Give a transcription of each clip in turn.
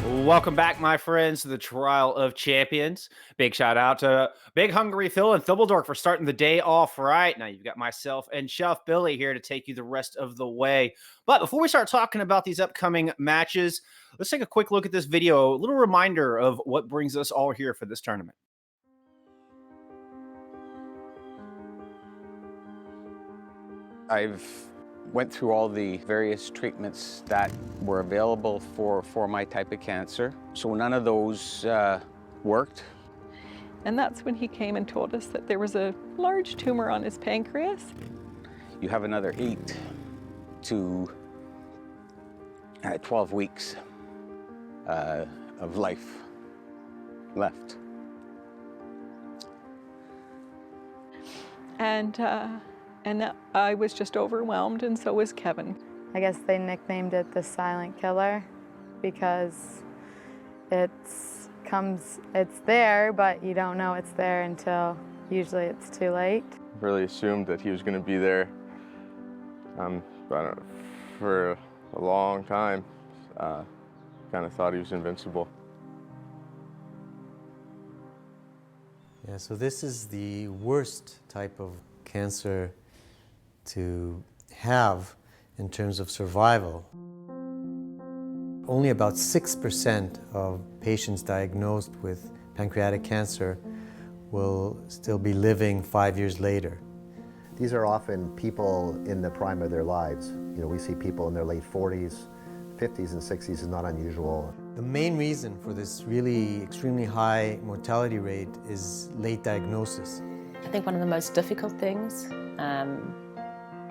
Welcome back, my friends, to the Trial of Champions. Big shout out to Big Hungry Phil and Thibbledork for starting the day off right. Now you've got myself and Chef Billy here to take you the rest of the way. But before we start talking about these upcoming matches, let's take a quick look at this video. A little reminder of what brings us all here for this tournament. I've went through all the various treatments that were available for my type of cancer. So none of those worked. And that's when he came and told us that there was a large tumor on his pancreas. You have another 8 to 12 weeks of life left. And I was just overwhelmed, and so was Kevin. I guess they nicknamed it the silent killer because it's there, but you don't know it's there until usually it's too late. Really assumed that he was going to be there I don't know, for a long time. Kind of thought he was invincible. Yeah, so this is the worst type of cancer to have in terms of survival. Only about 6% of patients diagnosed with pancreatic cancer will still be living 5 years later. These are often people in the prime of their lives. You know, we see people in their late 40s, 50s and 60s is not unusual. The main reason for this really extremely high mortality rate is late diagnosis. I think one of the most difficult things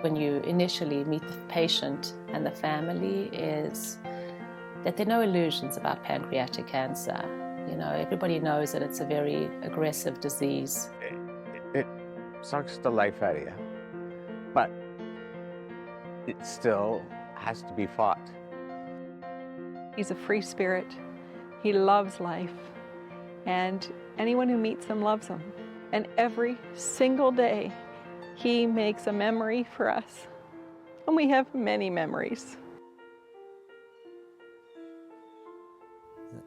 when you initially meet the patient and the family is that there are no illusions about pancreatic cancer. You know, everybody knows that it's a very aggressive disease. It sucks the life out of you, but it still has to be fought. He's a free spirit. He loves life, and anyone who meets him loves him. And every single day, he makes a memory for us. And we have many memories.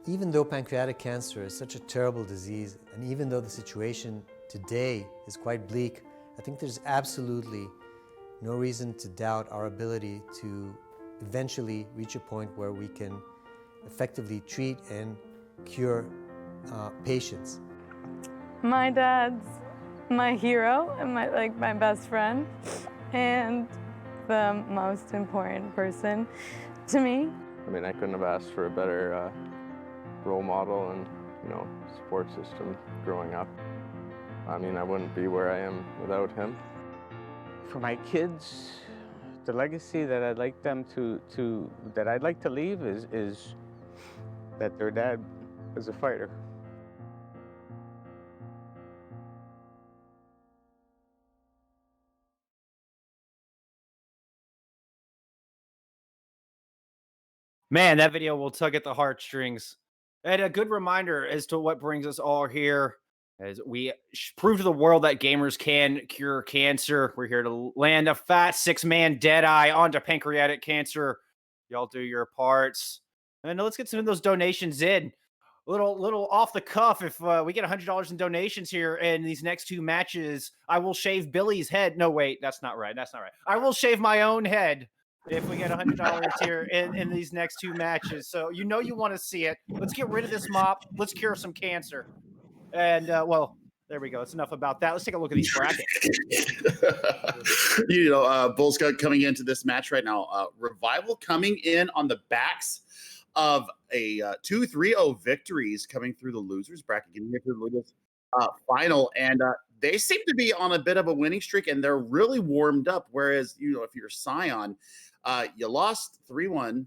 Even though pancreatic cancer is such a terrible disease, and even though the situation today is quite bleak, I think there's absolutely no reason to doubt our ability to eventually reach a point where we can effectively treat and cure patients. My dad's my hero and my best friend and the most important person to me. I mean, I couldn't have asked for a better role model and, support system growing up. I mean, I wouldn't be where I am without him. For my kids, the legacy that I'd like them that I'd like to leave is that their dad was a fighter. Man, that video will tug at the heartstrings. And a good reminder as to what brings us all here as we prove to the world that gamers can cure cancer. We're here to land a fat 6-man dead eye onto pancreatic cancer. Y'all do your parts. And let's get some of those donations in. A little off the cuff. If we get $100 in donations here in these next 2 matches, I will shave Billy's head. No, wait, that's not right. That's not right. I will shave my own head if we get $100 here in these next 2 matches. So you want to see it. Let's get rid of this mop. Let's cure some cancer. And well, there we go. It's enough about that. Let's take a look at these brackets. Bull Scout coming into this match right now. Revival coming in on the backs of a 2-3-0 victories coming through the losers bracket, getting into the losers final. And they seem to be on a bit of a winning streak, and they're really warmed up. Whereas, if you're Scion, you lost 3-1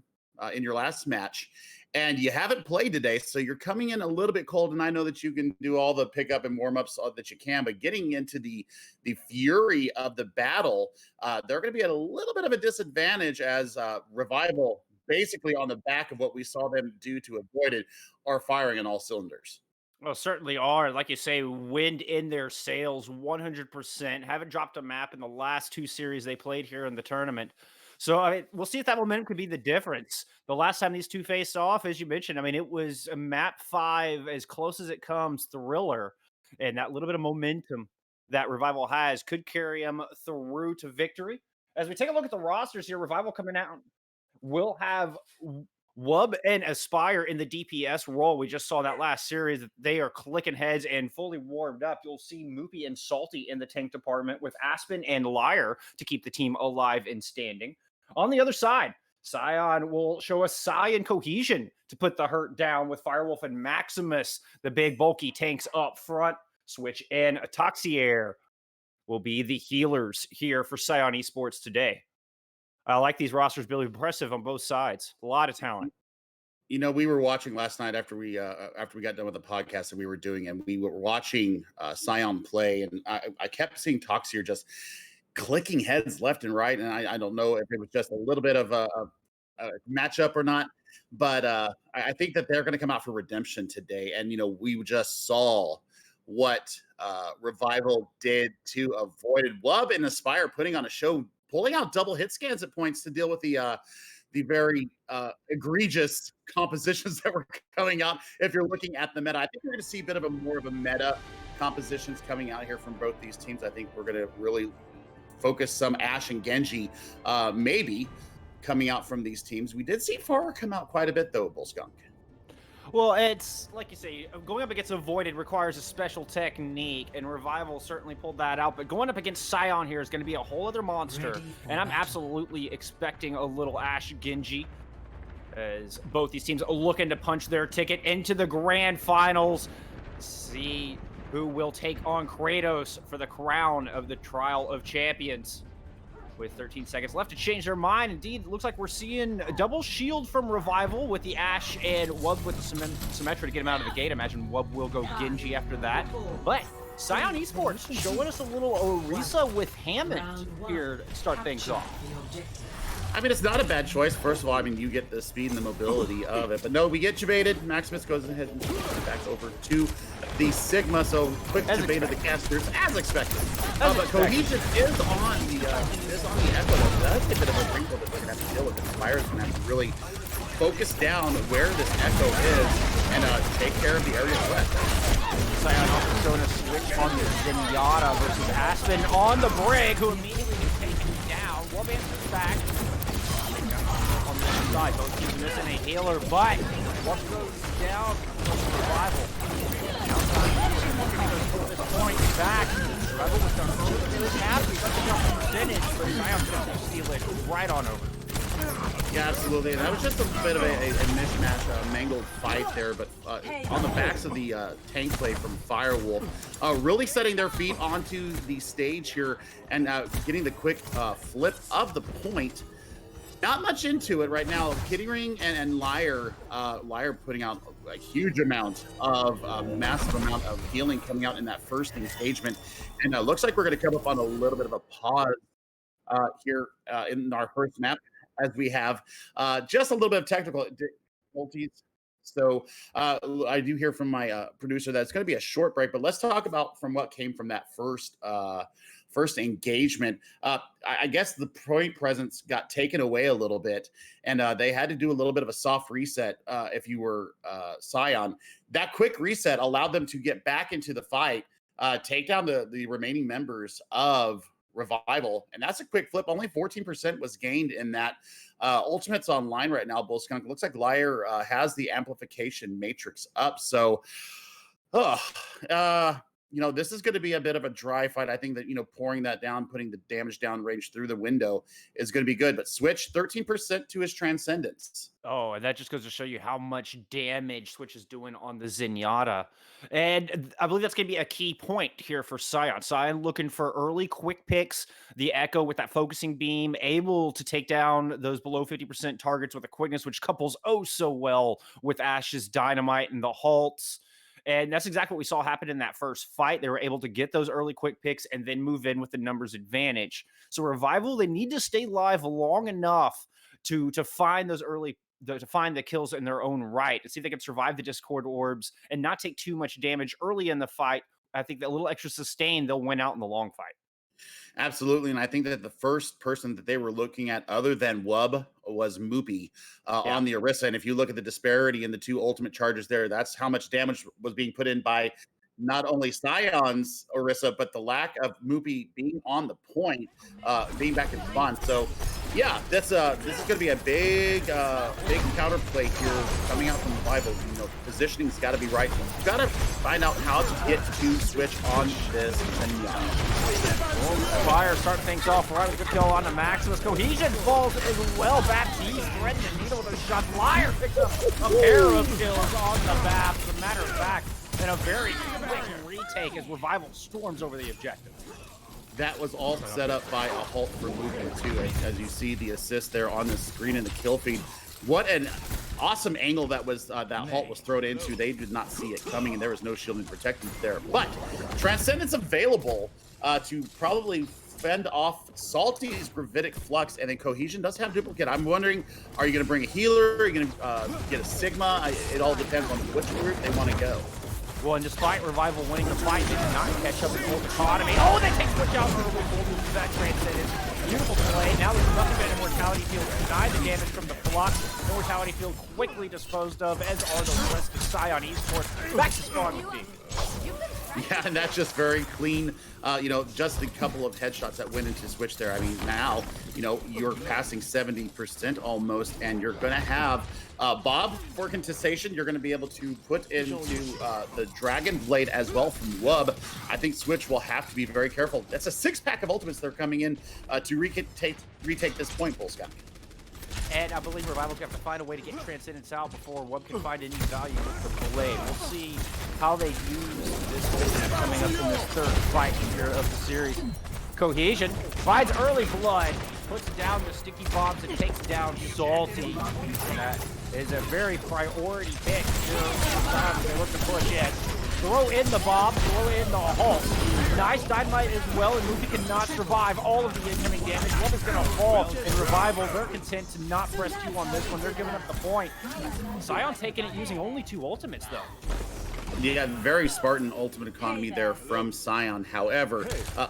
in your last match, and you haven't played today, so you're coming in a little bit cold. And I know that you can do all the pickup and warm-ups that you can, but getting into the fury of the battle, they're going to be at a little bit of a disadvantage as Revival, basically on the back of what we saw them do to avoid it, are firing on all cylinders. Well, certainly are. Like you say, wind in their sails 100%. Haven't dropped a map in the last 2 series they played here in the tournament. So I mean, we'll see if that momentum could be the difference. The last time these two faced off, as you mentioned, I mean, it was a map 5, as close as it comes, thriller, and that little bit of momentum that Revival has could carry them through to victory. As we take a look at the rosters here, Revival coming out will have Wub and Aspire in the DPS role. We just saw that last series. They are clicking heads and fully warmed up. You'll see Moopy and Salty in the tank department with Aspen and Liar to keep the team alive and standing. On the other side, Scion will show us Scion cohesion to put the hurt down with Firewolf and Maximus, the big bulky tanks up front. Switch and Toxiair will be the healers here for Scion Esports today. I like these rosters, Billy. Impressive on both sides. A lot of talent. You know, we were watching last night after we got done with the podcast that we were doing, and we were watching Scion play, and I kept seeing Toxier just clicking heads left and right, and I don't know if it was just a little bit of a matchup or not, but I think that they're going to come out for redemption today, and you know, we just saw what Revival did to avoid Wub and Aspire putting on a show, pulling out double hit scans at points to deal with the very egregious compositions that were coming out. If you're looking at the meta, I think we're going to see a bit of a more of a meta compositions coming out here from both these teams. I think we're going to really focus some Ashe and Genji, maybe coming out from these teams. We did see Farah come out quite a bit though, Bullskunk. Well, it's like you say, going up against Avoided requires a special technique, and Revival certainly pulled that out. But going up against Scion here is going to be a whole other monster, and I'm absolutely expecting a little Ashe Genji, as both these teams are looking to punch their ticket into the grand finals. See who will take on Kratos for the crown of the Trial of Champions. With 13 seconds left to change their mind. Indeed, it looks like we're seeing a double shield from Revival with the Ashe and Wub with the Symmetra to get him out of the gate. I imagine Wub will go Genji after that. But Scion Esports showing us a little Orisa with Hammond here to start things off. I mean, it's not a bad choice. First of all, I mean, you get the speed and the mobility of it. But no, we get Jebaited. Maximus goes ahead and back over to the Sigma. So quick Jebait of the casters, as expected. But Cohesion is on the Echo. That's a bit of a wrinkle that they're going to have to deal with. The Spire's going to have to really focus down where this Echo is and take care of the area left. Scion also showing a switch on the Zenyatta versus Aspen on the Brig, who immediately gets taken down. Wub answers back. On the side, both teams missing a healer, but Wub goes down. Revival. Pull this point back. Revival was done really happy. Such a percentage, but Scion's going to steal it right on over. Yeah, absolutely. And that was just a bit of a mishmash, mangled fight there. But on the backs of the tank play from Firewolf, really setting their feet onto the stage here and getting the quick flip of the point. Not much into it right now. Kidding and Liar putting out a huge amount of massive amount of healing coming out in that first engagement. And looks like we're going to come up on a little bit of a pause here in our first map, as we have just a little bit of technical difficulties. So I do hear from my producer that it's going to be a short break, but let's talk about from what came from that first engagement. I guess the point presence got taken away a little bit, and they had to do a little bit of a soft reset if you were Scion. That quick reset allowed them to get back into the fight, take down the remaining members of Revival, and that's a quick flip. Only 14% was gained in that. Ultimate's online right now. Bullskunk looks like Liar has the amplification matrix up. So, you know, this is going to be a bit of a dry fight. I think that, you know, pouring that down, putting the damage down range through the window is going to be good. But Switch 13% to his Transcendence. Oh, and that just goes to show you how much damage Switch is doing on the Zenyatta. And I believe that's going to be a key point here for Scion. Scion looking for early quick picks, the Echo with that focusing beam, able to take down those below 50% targets with a quickness, which couples oh so well with Ashe's Dynamite and the halts. And that's exactly what we saw happen in that first fight. They were able to get those early quick picks and then move in with the numbers advantage. So Revival, they need to stay live long enough to find those early to find the kills in their own right, to see if they can survive the Discord orbs and not take too much damage early in the fight. I think that little extra sustain, they'll win out in the long fight. Absolutely, and I think that the first person that they were looking at other than Wub was Moopy Yeah. on the Orisa, and if you look at the disparity in the two ultimate charges there, that's how much damage was being put in by not only Scion's Orisa, but the lack of Moopy being on the point, being back in spawn. So, yeah, this is going to be a big counterplay here coming out from Revival. You know, positioning's got to be right. You've got to find out how to get to switch on this. Fire start things off right with a good kill on the Maximus. Cohesion falls as well. Baptiste threading the needle with a shot. Liar picks up a pair of kills on the Bap. As a matter of fact, and a very quick retake as Revival storms over the objective. That was all set up by a halt for movement too, as you see the assist there on the screen in the kill feed. What an awesome angle that was that halt was thrown into. They did not see it coming, and there was no shielding protection there. But Transcendence available to probably fend off Salty's Gravitic Flux, and then Cohesion does have duplicate. I'm wondering, are you going to bring a healer? Are you going to get a Sigma? It all depends on which route they want to go. Well, and despite Revival winning the fight, they did not catch up in ult economy. Oh, they take switch out early. Gold to that Transcendence. Beautiful play. Now there's nothing but Immortality Field denied the damage from the Flux. Immortality Field quickly disposed of, as are the rest of Scion Esports. Back to spawn with Deacon. Yeah, and that's just very clean. You know, just a couple of headshots that went into switch there. I mean, now, you know, you're passing 70% almost, and you're going to have Bob for contestation. You're going to be able to put into the Dragon Blade as well from Wub. I think Switch will have to be very careful. That's a 6-pack of ultimates they're coming in to retake this point, Bull Scott. And I believe Revival's going to have to find a way to get Transcendence out before Wub can find any value with the Blade. We'll see how they use this ultimate coming up in this third fight here of the series. Cohesion finds early blood, puts down the sticky bombs, and takes down Salty. And that is a very priority pick here. They look to push in. Throw in the bomb, throw in the halt. Nice dynamite as well, and Luffy cannot survive all of the incoming damage. Wub is going to fall in Revival. They're content to not press 2 on this one. They're giving up the point. Scion taking it using only 2 ultimates, though. Yeah, very Spartan ultimate economy there from Scion. However,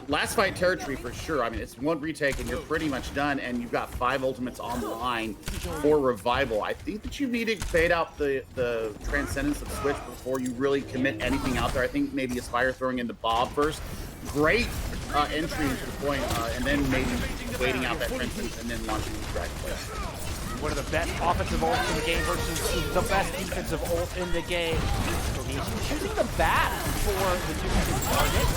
last fight territory for sure. I mean, it's one retake and you're pretty much done, and you've got 5 ultimates on the line for Revival. I think that you need to fade out the Transcendence of Switch before you really commit anything out there. I think maybe Aspire throwing in the Bob first. Great entry into the point, and then maybe waiting out that Transcendence and then launching the Dragon Blade. One of the best offensive ults in the game versus the best defensive ult in the game. So he's choosing the bat for the 2 target.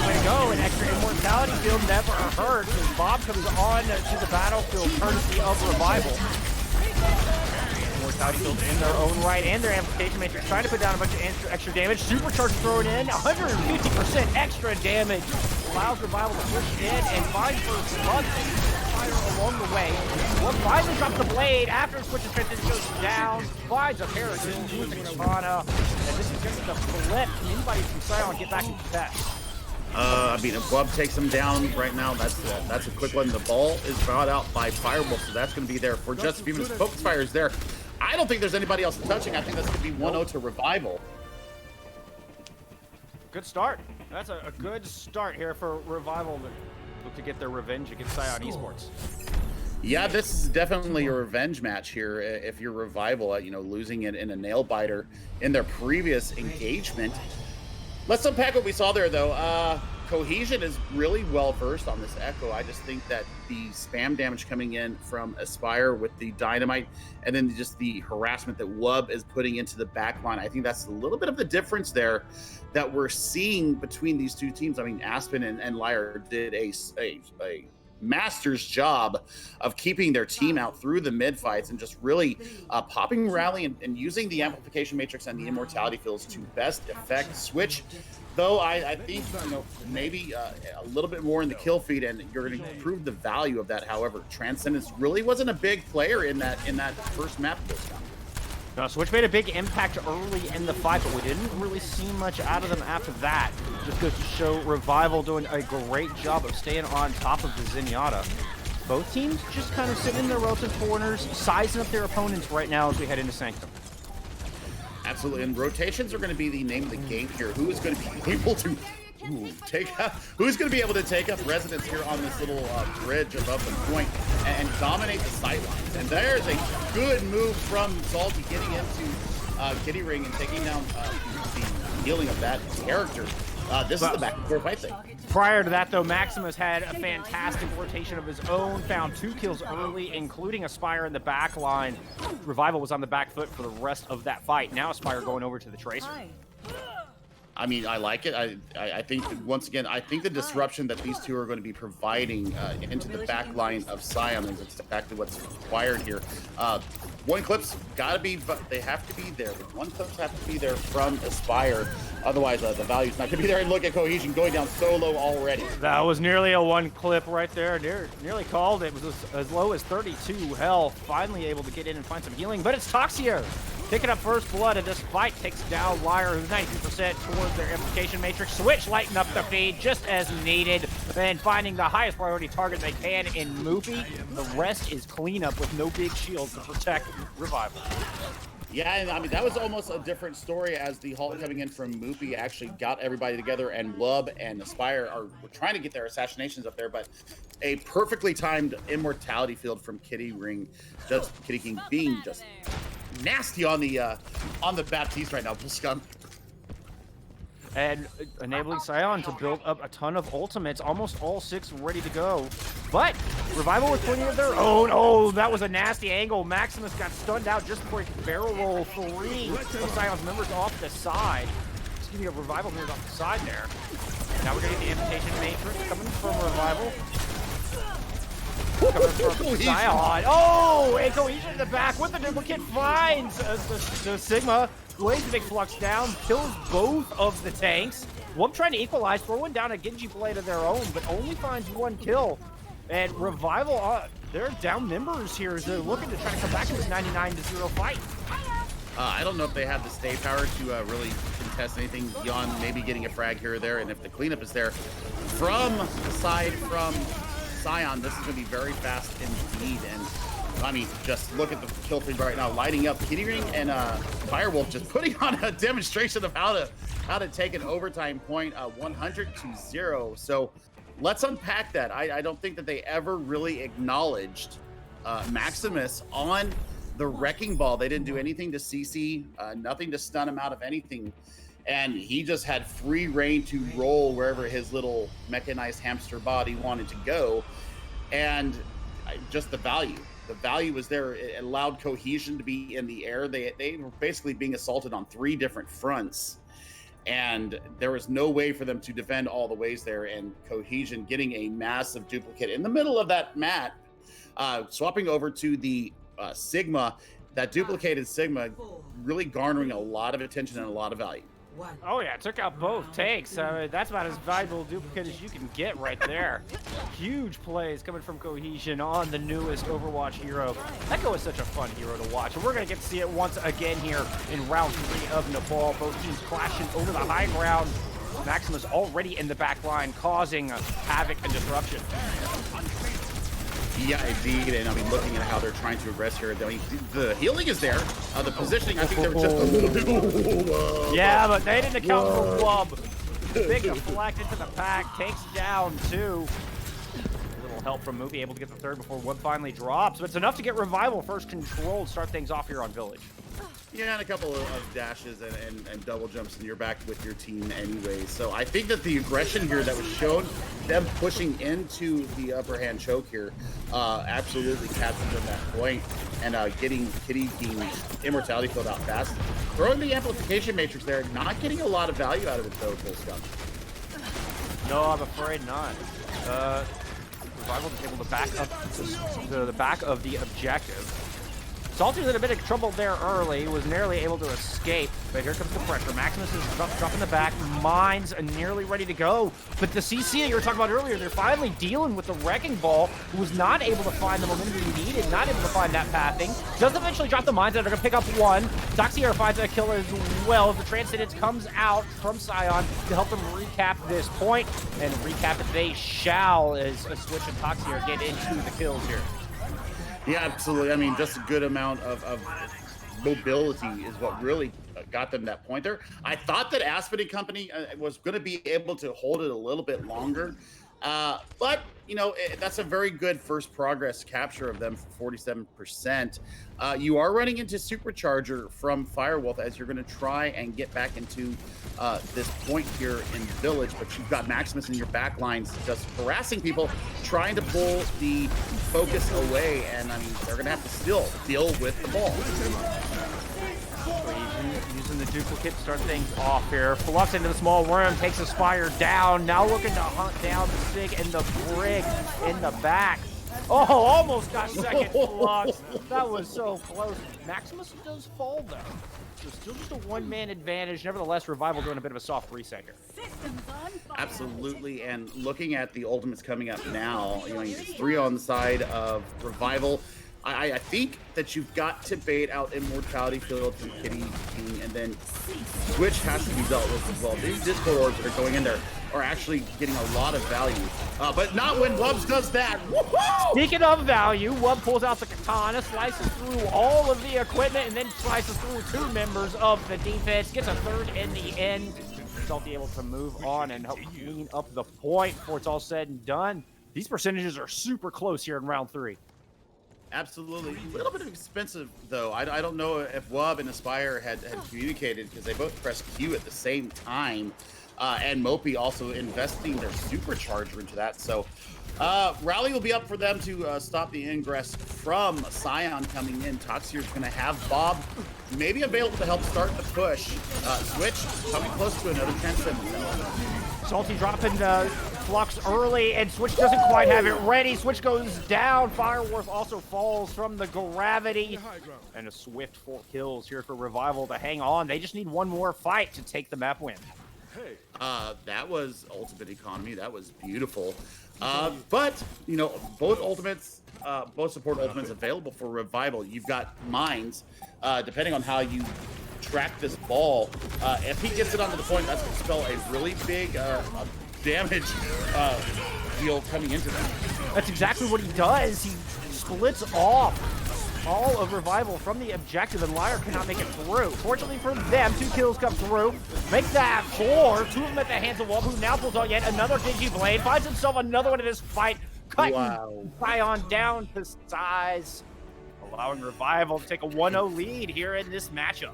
Way to go, an extra Immortality Field never hurt as Bob comes on to the battlefield courtesy of Revival. Immortality Field in their own right, and their Amplification Matrix trying to put down a bunch of extra damage. Supercharge thrown in, 150% extra damage. Allows Revival to push in and find first blood. Along the way, Wub finally drops the blade after switches Transcendence goes down, finds a pair of kills with a katana, and this is just the flip. Can anybody from Scion get back into that? I mean, if Wub takes him down right now, that's a quick one. The ball is brought out by Fireball, so that's going to be there for just a few minutes. Focus Fire is there. I don't think there's anybody else touching. I think that's going to be 1-0 to Revival. Good start. That's a good start here for Revival to look to get their revenge against Scion Esports. Yeah, this is definitely a revenge match here. If you're Revival, you know, losing it in a nail biter in their previous engagement. Let's unpack what we saw there, though. Cohesion is really well versed on this Echo. I just think that the spam damage coming in from Aspire with the dynamite, and then just the harassment that Wub is putting into the backline, I think that's a little bit of the difference there that we're seeing between these two teams. I mean, Aspen and Liar did a master's job of keeping their team out through the mid fights and just really popping rally and using the Amplification Matrix and the Immortality Fields to best effect Switch. Though I think, you know, maybe a little bit more in the kill feed, and you're going to improve the value of that. However, Transcendence really wasn't a big player in that first map this time. No, Switch made a big impact early in the fight, but we didn't really see much out of them after that. Just goes to show Revival doing a great job of staying on top of the Zenyatta. Both teams just kind of sitting in their relative corners, sizing up their opponents right now as we head into Sanctum. Absolutely, and rotations are going to be the name of the game here. Who is going to be able to Ooh, who's going to be able to take up residence here on this little bridge above the point and dominate the sightlines? And there's a good move from Salty getting into Kitty Ring and taking down the healing of that character. This is the back and forth fight thing. Prior to that, though, Maximus had a fantastic rotation of his own, found 2 kills early, including Aspire in the back line. Revival was on the back foot for the rest of that fight. Now Aspire going over to the Tracer. I mean, I like it. I think, once again, I think the disruption that these two are going to be providing into the back line of Scion is exactly what's required here. One clips gotta be, but they have to be there. The one clips have to be there from Aspire. Otherwise, the value's not gonna be there. And look at Cohesion going down so low already. That was nearly a 1 clip right there. Nearly called it. It was as low as 32 health. Finally able to get in and find some healing, but it's Toxier picking up first blood in this fight. Takes down Liar, who's 93% towards their implication matrix. Switch lighten up the feed just as needed, and finding the highest priority target they can in Moopy. The rest is cleanup with no big shields to protect Revival. Yeah, and I mean, that was almost a different story as the halt coming in from Moopy actually got everybody together, and Lub and Aspire were trying to get their assassinations up there, but a perfectly timed immortality field from Kitty Ring, just Kitty King being just nasty on the Baptiste right now, Bull Scum. And enabling Scion to build up a ton of ultimates, almost all 6 ready to go. But Revival with plenty of their own. Oh, that was a nasty angle. Maximus got stunned out just before he could barrel roll 3 of Scion's members off the side. Excuse me, Revival members off the side there. Now we're going to get the Invitation Matrix coming from Revival. Coming from Scion. Oh, and Cohesion in the back with the duplicate finds the Sigma. Lays the big flux down, kills both of the tanks. Whoop trying to equalize, throwing down a Genji blade of their own, but only finds 1 kill. And Revival, they're down members here as they're looking to try to come back in this 99-0 fight. I don't know if they have the stay power to really contest anything beyond maybe getting a frag here or there. And if the cleanup is there from the side from Scion, this is going to be very fast indeed. And I mean, just look at the kill feed right now, lighting up Kitty Ring and Firewolf just putting on a demonstration of how to take an overtime point, 100-0. So let's unpack that. I don't think that they ever really acknowledged Maximus on the Wrecking Ball. They didn't do anything to CC, nothing to stun him out of anything. And he just had free reign to roll wherever his little mechanized hamster body wanted to go. And just the value. The value was there. It allowed Cohesion to be in the air. They were basically being assaulted on 3 different fronts, and there was no way for them to defend all the ways there. And Cohesion getting a massive duplicate in the middle of that mat, swapping over to the Sigma, that duplicated Sigma really garnering a lot of attention and a lot of value. Oh yeah, took out both tanks. That's about as valuable duplicate as you can get right there. Huge plays coming from Cohesion on the newest Overwatch hero. Echo is such a fun hero to watch, and we're going to get to see it once again here in round 3 of Nepal. Both teams clashing over the high ground. Maximus already in the back line, causing havoc and disruption. Yeah, indeed, and I mean, looking at how they're trying to aggress here, I mean, the healing is there. The positioning, I think they were just a little bit. Yeah, but they didn't account for Wub. Big deflect into the pack, takes down 2. A little help from Moopy, able to get the 3rd before Wub finally drops, but it's enough to get Revival first controlled, start things off here on Village. Yeah, and a couple of dashes and double jumps, and you're back with your team anyway. So I think that the aggression here that was shown, them pushing into the upper hand choke here, absolutely captured them that point, and getting Kitty King's immortality filled out fast. Throwing the amplification matrix there, not getting a lot of value out of it though, Bull Scum. No, I'm afraid not. Revival is able to back up to the back of the objective. Salty was in a bit of trouble there early, was nearly able to escape, but here comes the pressure. Maximus is dropping the back, Mines nearly ready to go, but the CC you were talking about earlier, they're finally dealing with the Wrecking Ball, who was not able to find the momentum he needed, not able to find that pathing. Does eventually drop the Mines, and they're going to pick up 1. Toxier finds a kill as well. The Transcendence comes out from Scion to help them recap this point, and recap it they shall as a Switch and Toxier get into the kills here. Yeah, absolutely. I mean, just a good amount of mobility is what really got them that point there. I thought that Aspen and Company was going to be able to hold it a little bit longer, but that's a very good first progress capture of them for 47%. You are running into Supercharger from Firewolf as you're going to try and get back into this point here in the village, but you've got Maximus in your back lines just harassing people, trying to pull the focus away, and I mean, they're going to have to still deal with the ball. Using the duplicate to start things off here. Flux into the small worm, takes the Spire down. Now looking to hunt down the Sig and the Brig in the back. Oh, almost got second Flux. That was so close. Maximus does fall though. So still just a one-man advantage. Nevertheless, Revival doing a bit of a soft reset here. Absolutely, and looking at the ultimates coming up now, it's 3 on the side of Revival. I think that you've got to bait out Immortality Field from Kitty King, and then Switch has to be dealt with as well. These Discord orbs that are going in there are actually getting a lot of value, but not when Wubs does that. Speaking of value, Wub pulls out the katana, slices through all of the equipment, and then slices through 2 members of the defense, gets a third in the end. Salty able to move on and help clean up the point before it's all said and done. These percentages are super close here in round 3. Absolutely. A little bit expensive, though. I don't know if Wub and Aspire had communicated, because they both pressed Q at the same time. And Mopey also investing their supercharger into that. So Rally will be up for them to stop the ingress from Scion coming in. Toxier's going to have Bob maybe available to help start the push. Switch coming close to another transcendence. Salty dropping Flux early, and Switch doesn't quite have it ready. Switch goes down. Firewolf also falls from the gravity. And a swift 4 kills here for Revival to hang on. They just need one more fight to take the map win. That was Ultimate Economy. That was beautiful. But, both ultimates, both support ultimates available for Revival. You've got mines, depending on how you track this ball. If he gets it onto the point, that's going to spell a really big damage deal coming into them. That's exactly what he does. He splits off all of Revival from the objective, and Liar cannot make it through. Fortunately for them, 2 kills come through. Make that 4. 2 of them at the hands of Wub, who now pulls out yet another Digiblade. Finds himself another one in this fight. Cutting Scion down to size, allowing Revival to take a 1-0 lead here in this matchup.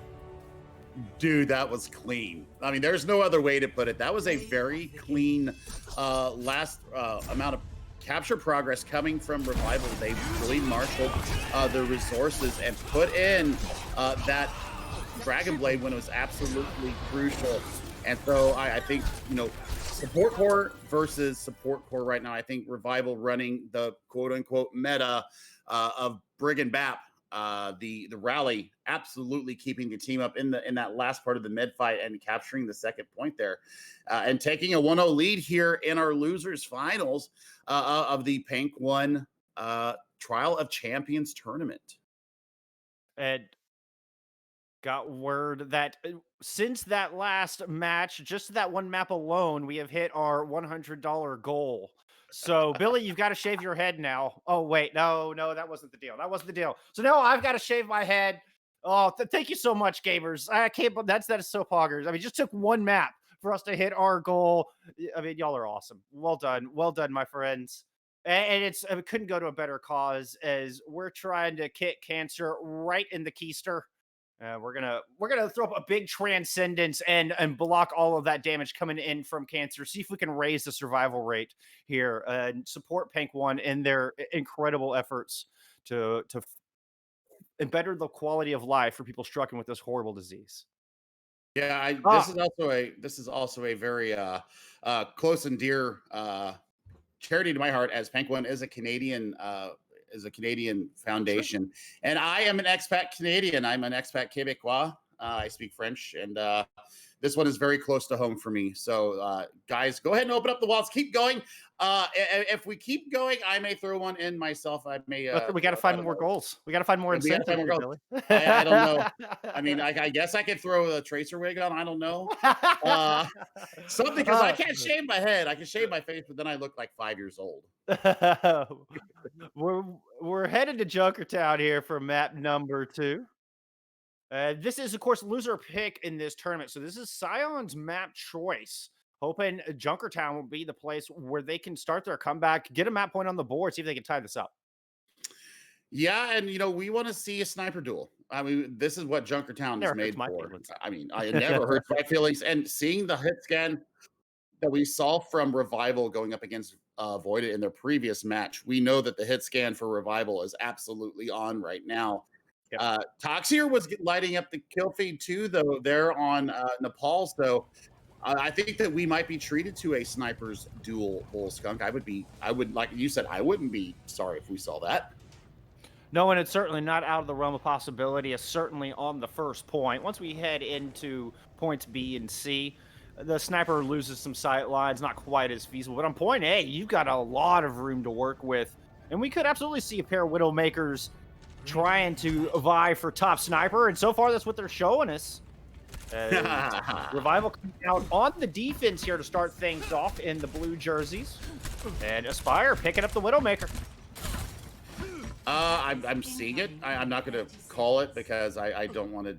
Dude, that was clean. I mean, there's no other way to put it. That was a very clean last amount of capture progress coming from Revival. They really marshaled their resources and put in that Dragon Blade when it was absolutely crucial. And so I think, support core versus support core right now. I think Revival running the quote unquote meta of Brig and Bap. The rally absolutely keeping the team up in that last part of the mid fight and capturing the second point there, and taking a 1-0 lead here in our losers finals of the Pank 1 Trial of Champions tournament. And got word that since that last match, just that one map alone, we have hit our $100 goal. So, Billy, you've got to shave your head now. Oh, wait. No, that wasn't the deal. That wasn't the deal. So, now I've got to shave my head. Oh, thank you so much, gamers. I can't, that is so poggers. I mean, just took one map for us to hit our goal. I mean, y'all are awesome. Well done. Well done, my friends. And it couldn't go to a better cause, as we're trying to kick cancer right in the keister. We're gonna throw up a big transcendence and block all of that damage coming in from cancer. See if we can raise the survival rate here and support Pank 1 in their incredible efforts to better the quality of life for people struggling with this horrible disease. Yeah, this is also a very close and dear charity to my heart, as Pank 1 is a Canadian foundation, and I am an expat Canadian. I'm an expat Québécois. I speak French, and this one is very close to home for me. So, guys, go ahead and open up the wallets. Keep going. If we keep going, I may throw one in myself. I may. We got to find more goals. We got to find more incentives. I don't know. I mean, I guess I could throw a tracer wig on. I don't know. Something, because I can't shave my head. I can shave my face, but then I look like 5 years old. We're headed to Junkertown here for map number 2. This is, of course, loser pick in this tournament. So this is Scion's map choice. Hoping Junkertown will be the place where they can start their comeback, get a map point on the board, see if they can tie this up. Yeah, and we want to see a sniper duel. I mean, this is what Junkertown is made for. I mean, it never hurts my feelings. And seeing the hit scan that we saw from Revival going up against Voided in their previous match, we know that the hit scan for Revival is absolutely on right now. Yep. Toxier was lighting up the kill feed too, though. They're on Nepal, so I think that we might be treated to a snipers duel, Bull Skunk. I would, like you said, I wouldn't be sorry if we saw that. No, and it's certainly not out of the realm of possibility. It's certainly on the first point. Once we head into points B and C, the sniper loses some sight lines, not quite as feasible. But on point A, you've got a lot of room to work with. And we could absolutely see a pair of Widowmakers trying to vie for top sniper. And so far, that's what they're showing us. Revival coming out on the defense here to start things off in the blue jerseys. And Aspire picking up the Widowmaker. I'm seeing it. I'm not going to call it because I don't want to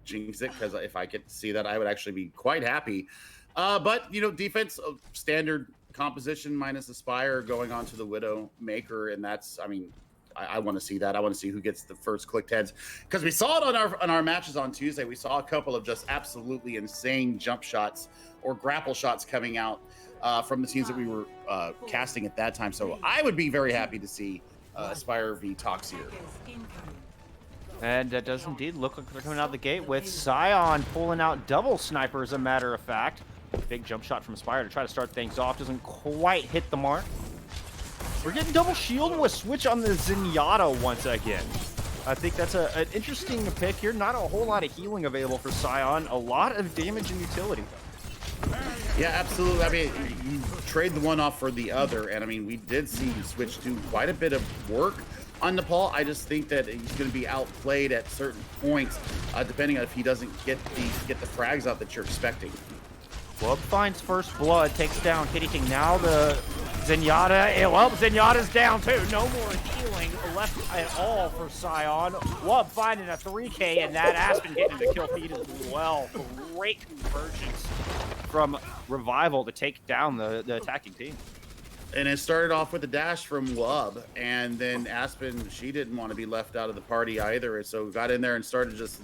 jinx it, because if I get to see that, I would actually be quite happy. But, defense, standard composition minus Aspire going on to the Widowmaker, and that's, I mean, I want to see that. I want to see who gets the first clicked heads, because we saw it on our matches on Tuesday. We saw a couple of just absolutely insane jump shots or grapple shots coming out from the teams that we were casting at that time. So I would be very happy to see Aspire v Toxier. And that does indeed look like they're coming out the gate with Scion pulling out double sniper, as a matter of fact. Big jump shot from Aspire to try to start things off. Doesn't quite hit the mark. We're getting double shield with switch on the Zenyatta once again. I think that's an interesting pick here. Not a whole lot of healing available for Scion. A lot of damage and utility. Yeah, absolutely. I mean, you trade the one off for the other, and I mean, we did see Switch do quite a bit of work on Nepal. I just think that he's going to be outplayed at certain points, depending on if he doesn't get the frags out that you're expecting. Wub finds first blood, takes down Kitty King. Now the Zenyatta. Well, Zenyatta's down too. No more healing left at all for Scion. Wub finding a 3K, and that Aspen getting the kill feed as well. Great convergence from Revival to take down the attacking team. And it started off with a dash from Wub, and then Aspen, she didn't want to be left out of the party either, so got in there and started just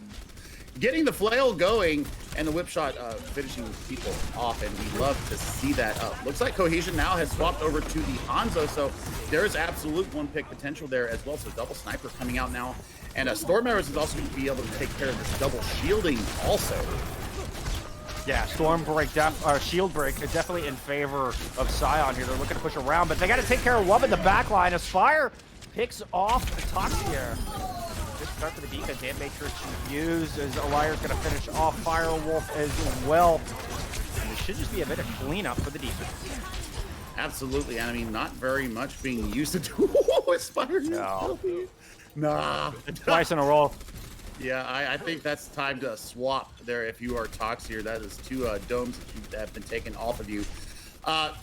getting the flail going and the whip shot finishing people off, and we love to see that. Looks like Cohesion now has swapped over to the Hanzo, so there's absolute one pick potential there as well. So double sniper coming out now, and Storm Arrows is also going to be able to take care of this double shielding also. Yeah, Storm break, shield break is definitely in favor of Scion here. They're looking to push around, but they got to take care of Wub in the back line. Aspire picks off Toxier. Good start for the defense. And Matrix used as Eliar's going to finish off Firewolf as well. And it should just be a bit of cleanup for the defense. Absolutely, and I mean, not very much being used to do Aspire. No. Nah. Twice in a row. Yeah, I think that's time to swap there if you are Toxier. That is two domes that have been taken off of you.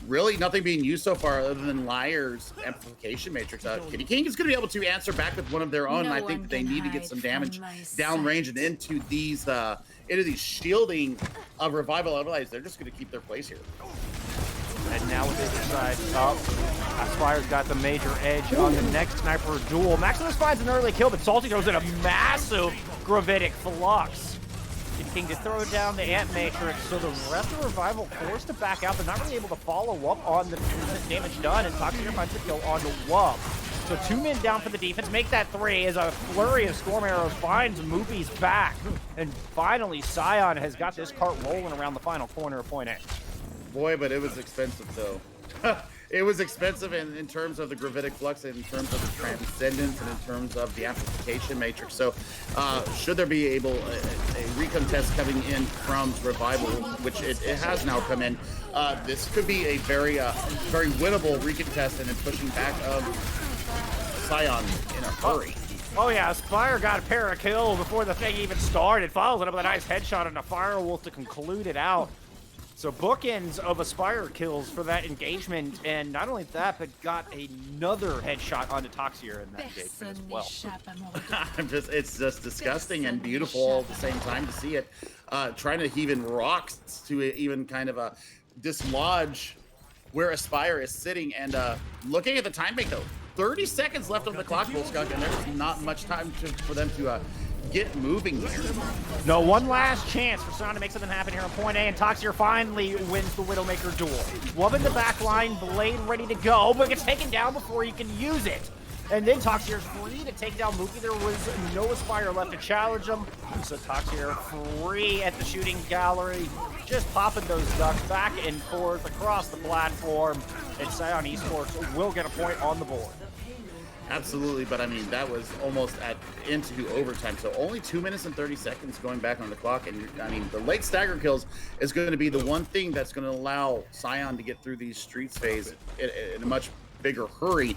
Really nothing being used so far other than Liar's amplification matrix. Kitty King is going to be able to answer back with one of their own, and I think they need to get some damage downrange and into these shielding of Revival. Otherwise, they're just going to keep their place here. And now with the side up, Aspire's got the major edge on the next sniper duel. Maximus finds an early kill, but Salty throws in a massive gravitic flux. Kitty King did throw down the Ant Matrix, so the rest of Revival forced to back out. They're not really able to follow up on the damage done, and Toxier finds the kill on the Wub. So 2 men down for the defense. Make that 3 as a flurry of Storm Arrows finds Moopy's back. And finally, Scion has got this cart rolling around the final corner of point A. Boy, but it was expensive, though. It was expensive in terms of the gravitic flux, in terms of the transcendence, and in terms of the amplification matrix. So should there be a recon test coming in from Revival, which it has now come in, this could be a very winnable recon test, and then pushing back of Scion in a hurry. Oh yeah, Aspire got a pair of kills before the thing even started. Follows it up with a nice headshot and a Firewolf to conclude it out. So bookends of Aspire kills for that engagement, and not only that, but got another headshot onto Toxier in that engagement as well. It's just disgusting and beautiful all at the same time to see it. Trying to heave in rocks to even kind of dislodge where Aspire is sitting, and looking at the time bank though, 30 seconds left on the clock, Bullskunk, and there's not much time for them to get moving here. No, one last chance for Scion to make something happen here on point A, and Toxier finally wins the Widowmaker duel. Wub in the back line, Blade ready to go, but gets taken down before he can use it. And then Toxier's free to take down Mookie. There was no Aspire left to challenge him, so Toxier free at the shooting gallery, just popping those ducks back and forth across the platform, and Scion Esports will get a point on the board. Absolutely, but I mean, that was almost into overtime. So only 2 minutes and 30 seconds going back on the clock. And I mean, the late stagger kills is going to be the one thing that's going to allow Scion to get through these streets phase in a much bigger hurry.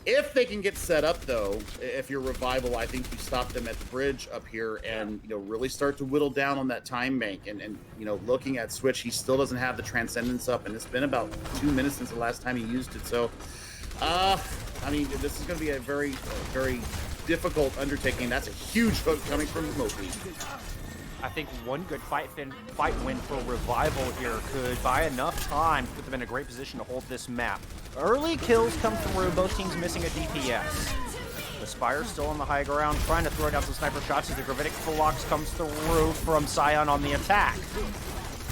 If they can get set up, though, if you're Revival, I think you stop them at the bridge up here and, really start to whittle down on that time bank. And looking at Switch, he still doesn't have the Transcendence up, and it's been about 2 minutes since the last time he used it. So, I mean, this is going to be a very, very difficult undertaking. That's a huge hook coming from Moki. I think one good fight win for Revival here could buy enough time to put them in a great position to hold this map. Early kills come through, both teams missing a DPS. Aspire still on the high ground, trying to throw down some sniper shots as the Gravitic Phlox comes through from Scion on the attack.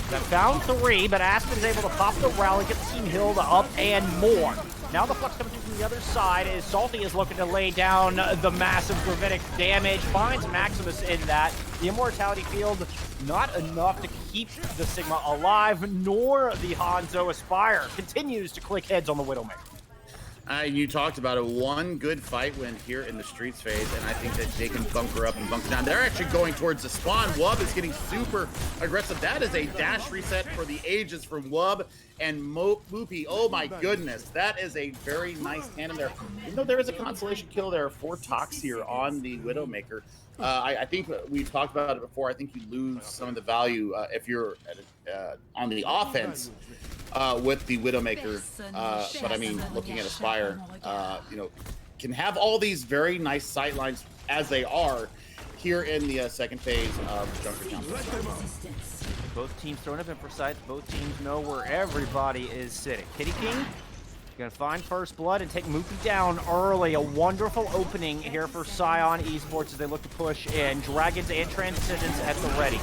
That found 3, but Aspen is able to pop the rally, get the team healed up and more. Now the Flux coming through from the other side as Salty is looking to lay down the massive gravitic damage. Finds Maximus in that. The Immortality Field, not enough to keep the Sigma alive, nor the Hanzo Aspire. Continues to click heads on the Widowmaker. You talked about it. One good fight win here in the streets phase, and I think that they can bunker up and bunker down. They're actually going towards the spawn. Wub is getting super aggressive. That is a dash reset for the ages from Wub and Moopy. Oh my goodness, that is a very nice tandem there. There is a consolation kill there for Toxier on the Widowmaker. I think we've talked about it before. I think you lose some of the value if you're on the offense with the Widowmaker. But I mean, looking at Aspire, can have all these very nice sight lines as they are here in the second phase of Junker Jump. Both teams throwing up in for sights. Both teams know where everybody is sitting. Kitty King gonna find first blood and take Mookie down early. A wonderful opening here for Scion Esports as they look to push in. Dragons and Transcendence at the ready.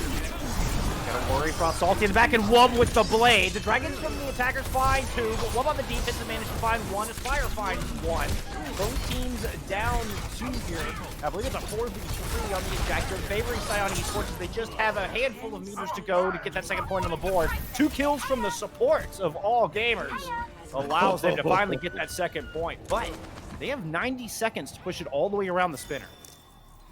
Gotta worry from Salty in the back, and Wub with the blade. The Dragons from the attackers find 2, but Wub on the defense has managed to find 1. Aspire finds 1. Both teams down 2 here. I believe it's a 4v3 on the ejector, favoring Scion Esports as they just have a handful of meters to go to get that second point on the board. 2 kills from the supports of all gamers allows them to finally get that second point, but they have 90 seconds to push it all the way around the spinner.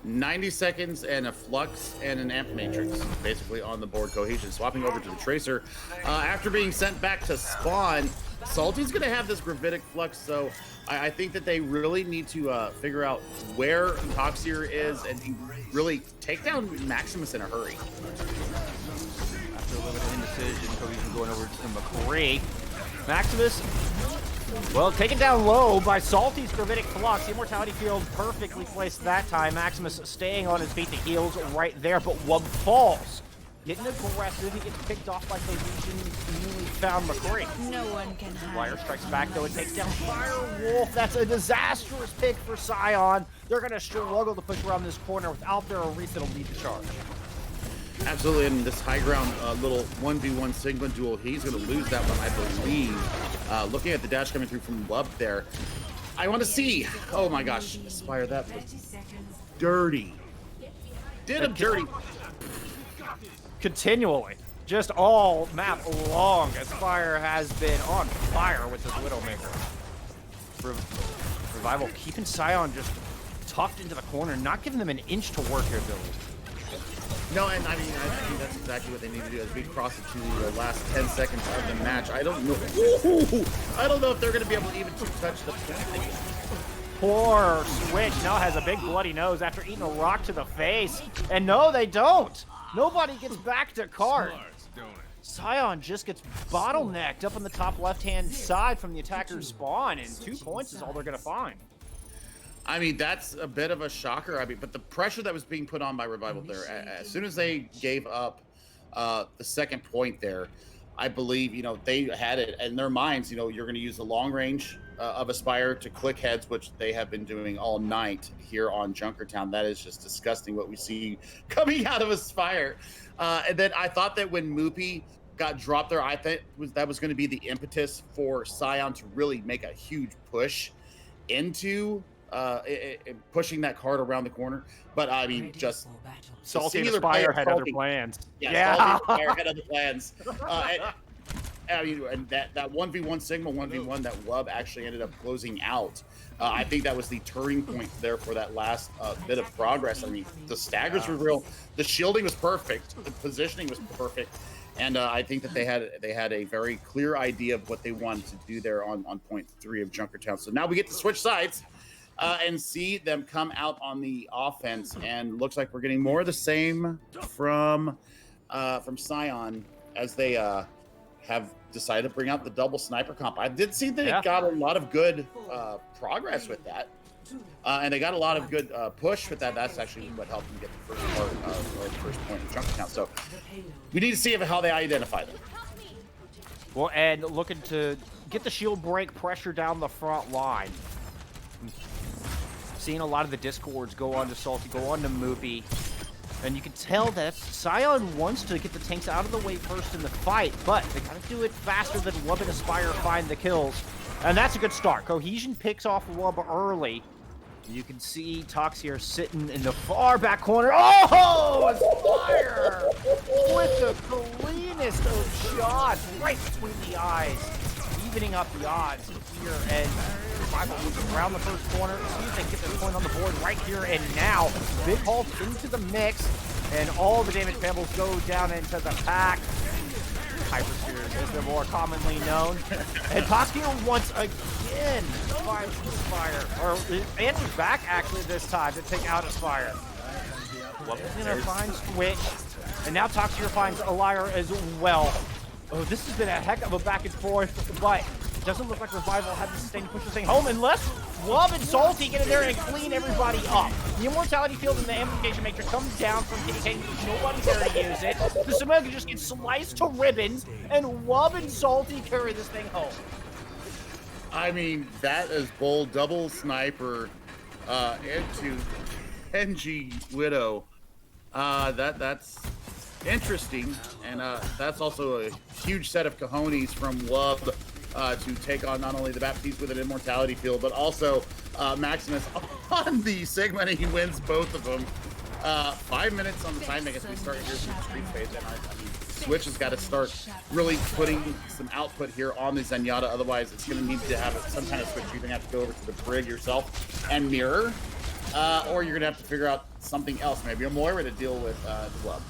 90 seconds and a Flux and an Amp Matrix basically on the board. Cohesion swapping over to the Tracer. After being sent back to spawn, Salty's going to have this Gravitic Flux, so I think that they really need to figure out where Toxier is and really take down Maximus in a hurry. After a little bit of indecision, Cohesion going over to McCree. Maximus, well, taken down low by Salty's Gravitic Flux. The Immortality Field perfectly placed that time. Maximus staying on his feet. The heals right there, but Wub falls. Getting aggressive, he gets picked off by Cohesion. Newly found McCree. No one can hide. Wire strikes back, though. It takes down Firewolf. That's a disastrous pick for Scion. They're going to struggle to push around this corner without their Aretha to lead the charge. Absolutely, in this high ground little 1v1 Sigma duel, he's going to lose that one, I believe. Looking at the dash coming through from Wub there, I want to see. Oh my gosh, Aspire, that was dirty. Did him dirty. Continually, just all map long, Aspire has been on fire with this Widowmaker. Revival keeping Scion just tucked into the corner, not giving them an inch to work here, Billy. No, and I mean, I think that's exactly what they need to do as we cross it to the last 10 seconds of the match. I don't know. Ooh, I don't know if they're going to be able to even touch the point. Poor Switch now has a big bloody nose after eating a rock to the face. And no, they don't. Nobody gets back to cart. Scion just gets bottlenecked up on the top left-hand side from the attacker's spawn, and 2 points is all they're going to find. I mean, that's a bit of a shocker. I mean, but the pressure that was being put on by Revival there, as soon as they gave up the second point there, I believe, you know, they had it in their minds, you know, you're going to use the long range of Aspire to click heads, which they have been doing all night here on Junkertown. That is just disgusting what we see coming out of Aspire. And then I thought that when Moopy got dropped there, I thought that was going to be the impetus for Scion to really make a huge push into pushing that card around the corner. But I mean, just Salty and Aspire had other plans. Yeah. Salty and Aspire had other plans. I mean, and that 1v1 Sigma 1v1 that Wub actually ended up closing out. I think that was the turning point there for that last bit of progress. I mean, the staggers were real. The shielding was perfect. The positioning was perfect. And I think that they had a very clear idea of what they wanted to do there on point 3 of Junkertown. So now we get to switch sides and see them come out on the offense. And looks like we're getting more of the same from Scion as they have decided to bring out the double sniper comp. I did see they got a lot of good progress with that. And they got a lot of good push with that. That's actually what helped them get the first part or the first point of Junkertown. So we need to see how they identify them. Well, and looking to get the shield break pressure down the front line. Seeing a lot of the discords go on to Salty, go on to Moopy. And you can tell that Scion wants to get the tanks out of the way first in the fight, but they gotta do it faster than Wub and Aspire find the kills. And that's a good start. Cohesion picks off Wub early. You can see Toxier sitting in the far back corner. Oh, Aspire with the cleanest of shots right between the eyes, evening up the odds here. And Revival moves around the first corner, see if they can get this point on the board right here and now. Big Halt into the mix, and all the damage pebbles go down into the pack. Hyper Spheres, as they're more commonly known. And Toskier once again finds Aspire, or Andrew's back actually this time to take out Aspire. Wub is gonna find Switch, and now Toxier finds a Liar as well. Oh, this has been a heck of a back and forth, but it doesn't look like Revival had the sustained push this thing home unless Wub and Salty get in there and clean everybody up. The Immortality Field and the Amplification Matrix comes down from Kitty Kane because nobody's there to use it. The Samoga just gets sliced to ribbons, and Wub and Salty carry this thing home. I mean, that is bold double sniper into NG Widow. That's interesting, and that's also a huge set of cojones from Wub to take on not only the Baptiste with an Immortality Field, but also Maximus on the Sigma, and he wins both of them. 5 minutes on the time, I guess we start here through the street phase, and I mean, Switch has got to start really putting some output here on the Zenyatta, otherwise it's going to need to have some kind of switch. You're going to have to go over to the brig yourself and mirror, or you're going to have to figure out something else, maybe a Moira to deal with the Wub.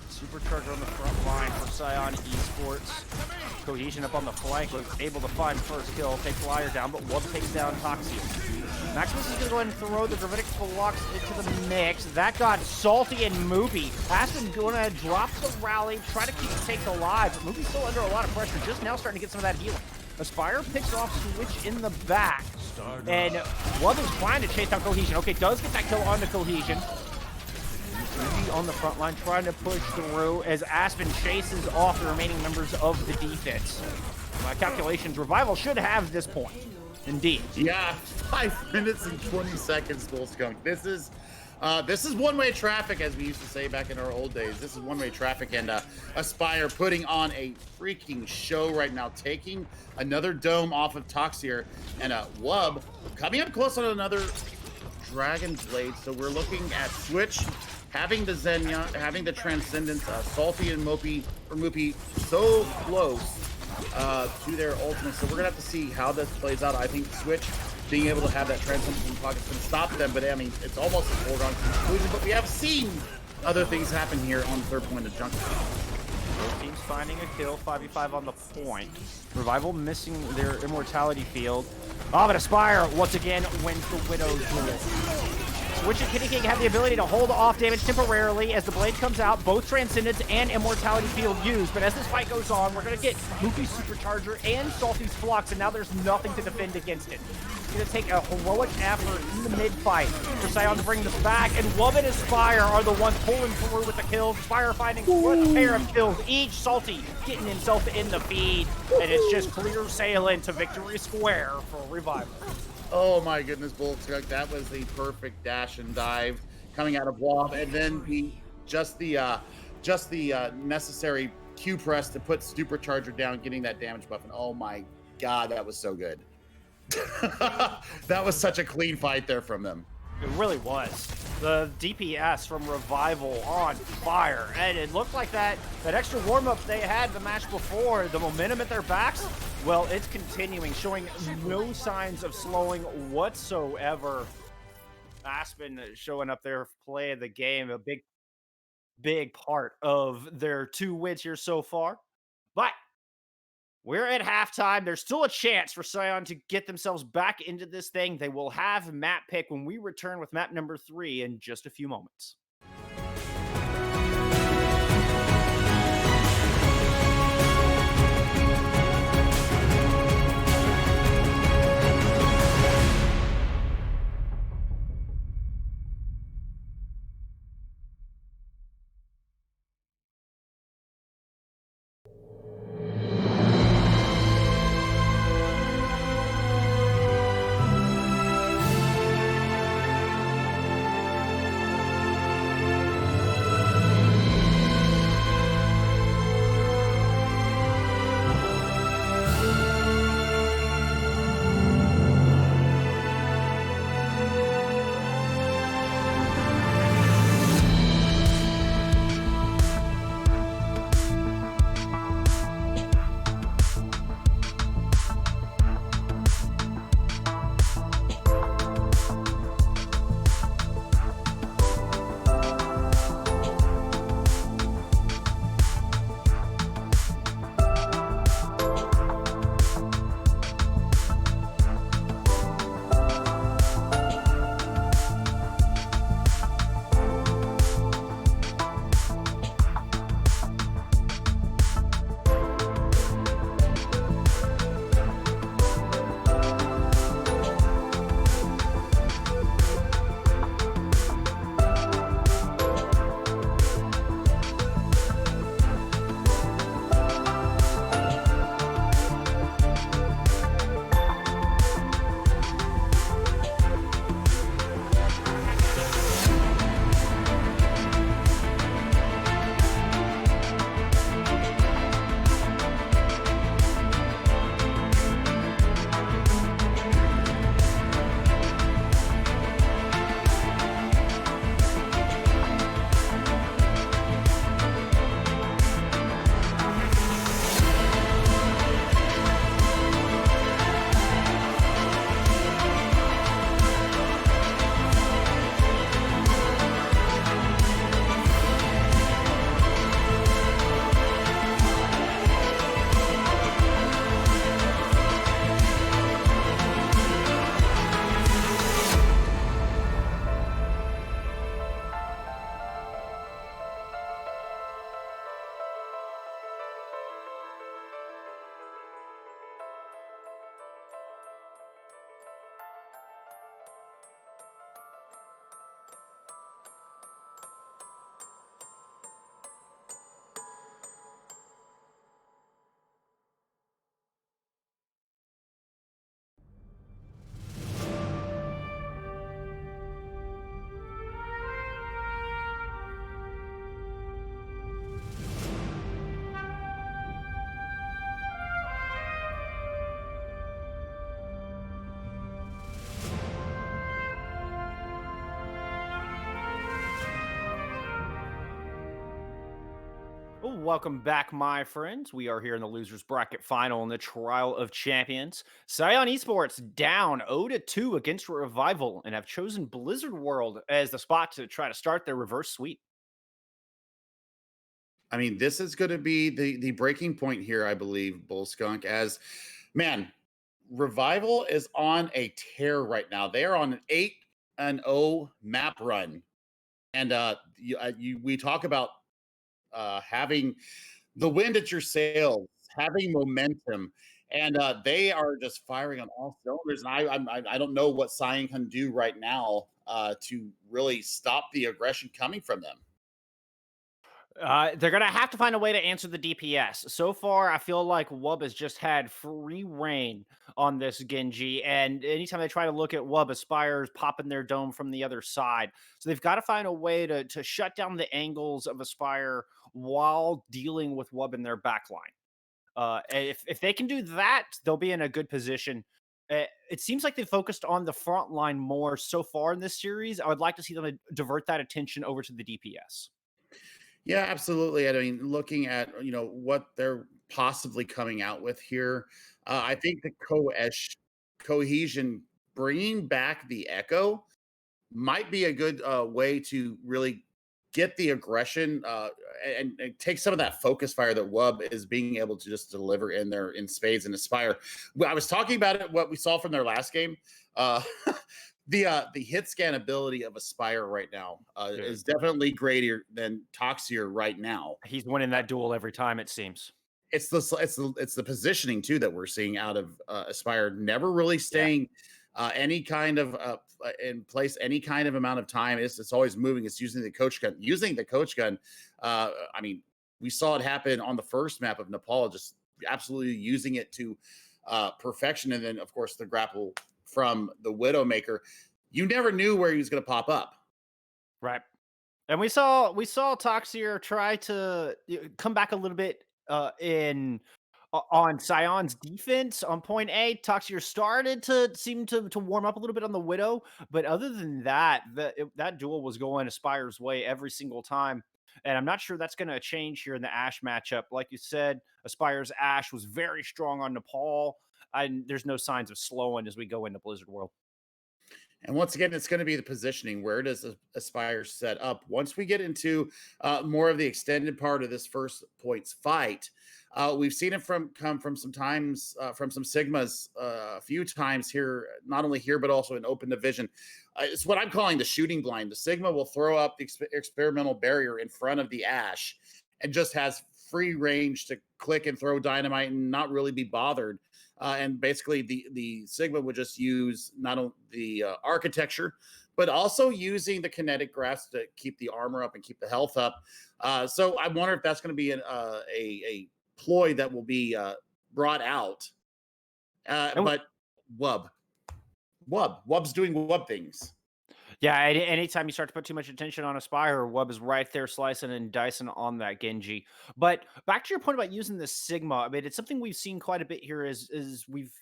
Supercharger on the front line for Scion Esports. Cohesion up on the flank, was able to find first kill, take Flyer down, but Wub takes down Toxier. Maximus is going to go ahead and throw the Gravitic Flux into the mix. That got Salty and Moopy. Aspen going to drop the rally, try to keep the tanks alive, but Moopy's still under a lot of pressure, just now starting to get some of that healing. Aspire picks off Switch in the back, and Wub is trying to chase down Cohesion. Okay, does get that kill onto Cohesion. Moopy on the front line trying to push through as Aspen chases off the remaining members of the defense. My calculations, Revival should have this point. Indeed. Yeah, 5 minutes and 20 seconds, Bull Skunk. This is one-way traffic, as we used to say back in our old days. This is one-way traffic, and Aspire putting on a freaking show right now, taking another dome off of Toxier, and Wub coming up close on another Dragon Blade. So we're looking at Switch having the Zenya, having the Transcendence, Salty and Moopy so close to their ultimate. So we're gonna have to see how this plays out. I think Switch being able to have that Transcendence in the pocket is gonna stop them, but I mean, it's almost a foregone conclusion, but we have seen other things happen here on the third point of Junkertown. Both teams finding a kill, 5v5 on the point. Revival missing their Immortality Field. Oh, but Aspire once again wins the Widow's duel. Witch and Kitty King have the ability to hold off damage temporarily as the blade comes out, both Transcendence and Immortality Field used. But as this fight goes on, we're going to get Mookie's Supercharger and Salty's Flux, and now there's nothing to defend against it. It's going to take a heroic effort in the mid-fight for Scion to bring this back, and Love and Aspire are the ones pulling through with the kills. Aspire finding a pair of kills, each Salty getting himself in the feed, and it's just clear sailing to victory square for Revival. Oh my goodness, Bullskunk, that was the perfect dash and dive coming out of Wob, and then the necessary Q press to put Supercharger down, getting that damage buff. And oh my god, that was so good. That was such a clean fight there from them. It really was. The DPS from Revival on fire. And it looked like that extra warm-up they had the match before, the momentum at their backs, well, it's continuing, showing no signs of slowing whatsoever. Aspen showing up there, playing the game, a big part of their 2 wins here so far. But we're at halftime. There's still a chance for Scion to get themselves back into this thing. They will have map pick when we return with map number 3 in just a few moments. Welcome back, my friends. We are here in the losers bracket final in the Trial of Champions. Scion Esports down 0-2 against Revival and have chosen Blizzard World as the spot to try to start their reverse sweep. I mean, this is going to be the breaking point here, I believe, Bullskunk, as, man, Revival is on a tear right now. They are on an 2-0 map run, and we talk about having the wind at your sails, having momentum, and they are just firing on all cylinders. And I don't know what Scion can do right now to really stop the aggression coming from them. They're gonna have to find a way to answer the DPS. So far, I feel like Wub has just had free reign on this Genji, and anytime they try to look at Wub, Aspire's popping their dome from the other side. So they've got to find a way to shut down the angles of Aspire while dealing with Wub in their backline. If they can do that, they'll be in a good position. It seems like they focused on the front line more so far in this series. I would like to see them divert that attention over to the DPS. Yeah, absolutely. I mean, looking at what they're possibly coming out with here, I think the cohesion, bringing back the Echo, might be a good way to really get the aggression and take some of that focus fire that Wub is being able to just deliver in spades and Aspire. I was talking about it, what we saw from their last game. The hit scan ability of Aspire right now is definitely greater than Toxier right now. He's winning that duel every time, it seems. It's the positioning too that we're seeing out of Aspire, never really staying any kind of in place any kind of amount of time. It's always moving. It's using the coach gun. I mean, we saw it happen on the first map of Nepal, just absolutely using it to perfection. And then, of course, the grapple from the Widowmaker. You never knew where he was going to pop up. Right. And we saw Toxier try to come back a little bit on Scion's defense on point A. Toxier started to seem to warm up a little bit on the Widow, but other than that, that duel was going Aspire's way every single time. And I'm not sure that's going to change here in the Ashe matchup. Like you said, Aspire's Ashe was very strong on Nepal, and there's no signs of slowing as we go into Blizzard World. And once again, it's going to be the positioning. Where does Aspire set up? Once we get into more of the extended part of this first points fight, we've seen it come from some times from some Sigmas a few times here, not only here but also in open division. It's what I'm calling the shooting blind. The Sigma will throw up the experimental barrier in front of the Ashe and just has free range to click and throw dynamite and not really be bothered. And basically, the Sigma would just use not only the architecture, but also using the kinetic graphs to keep the armor up and keep the health up. So I wonder if that's going to be a ploy that will be brought out. But Wub's doing Wub things. Yeah, anytime you start to put too much attention on Aspire, Wub is right there slicing and dicing on that Genji. But back to your point about using the Sigma, I mean, it's something we've seen quite a bit here is we've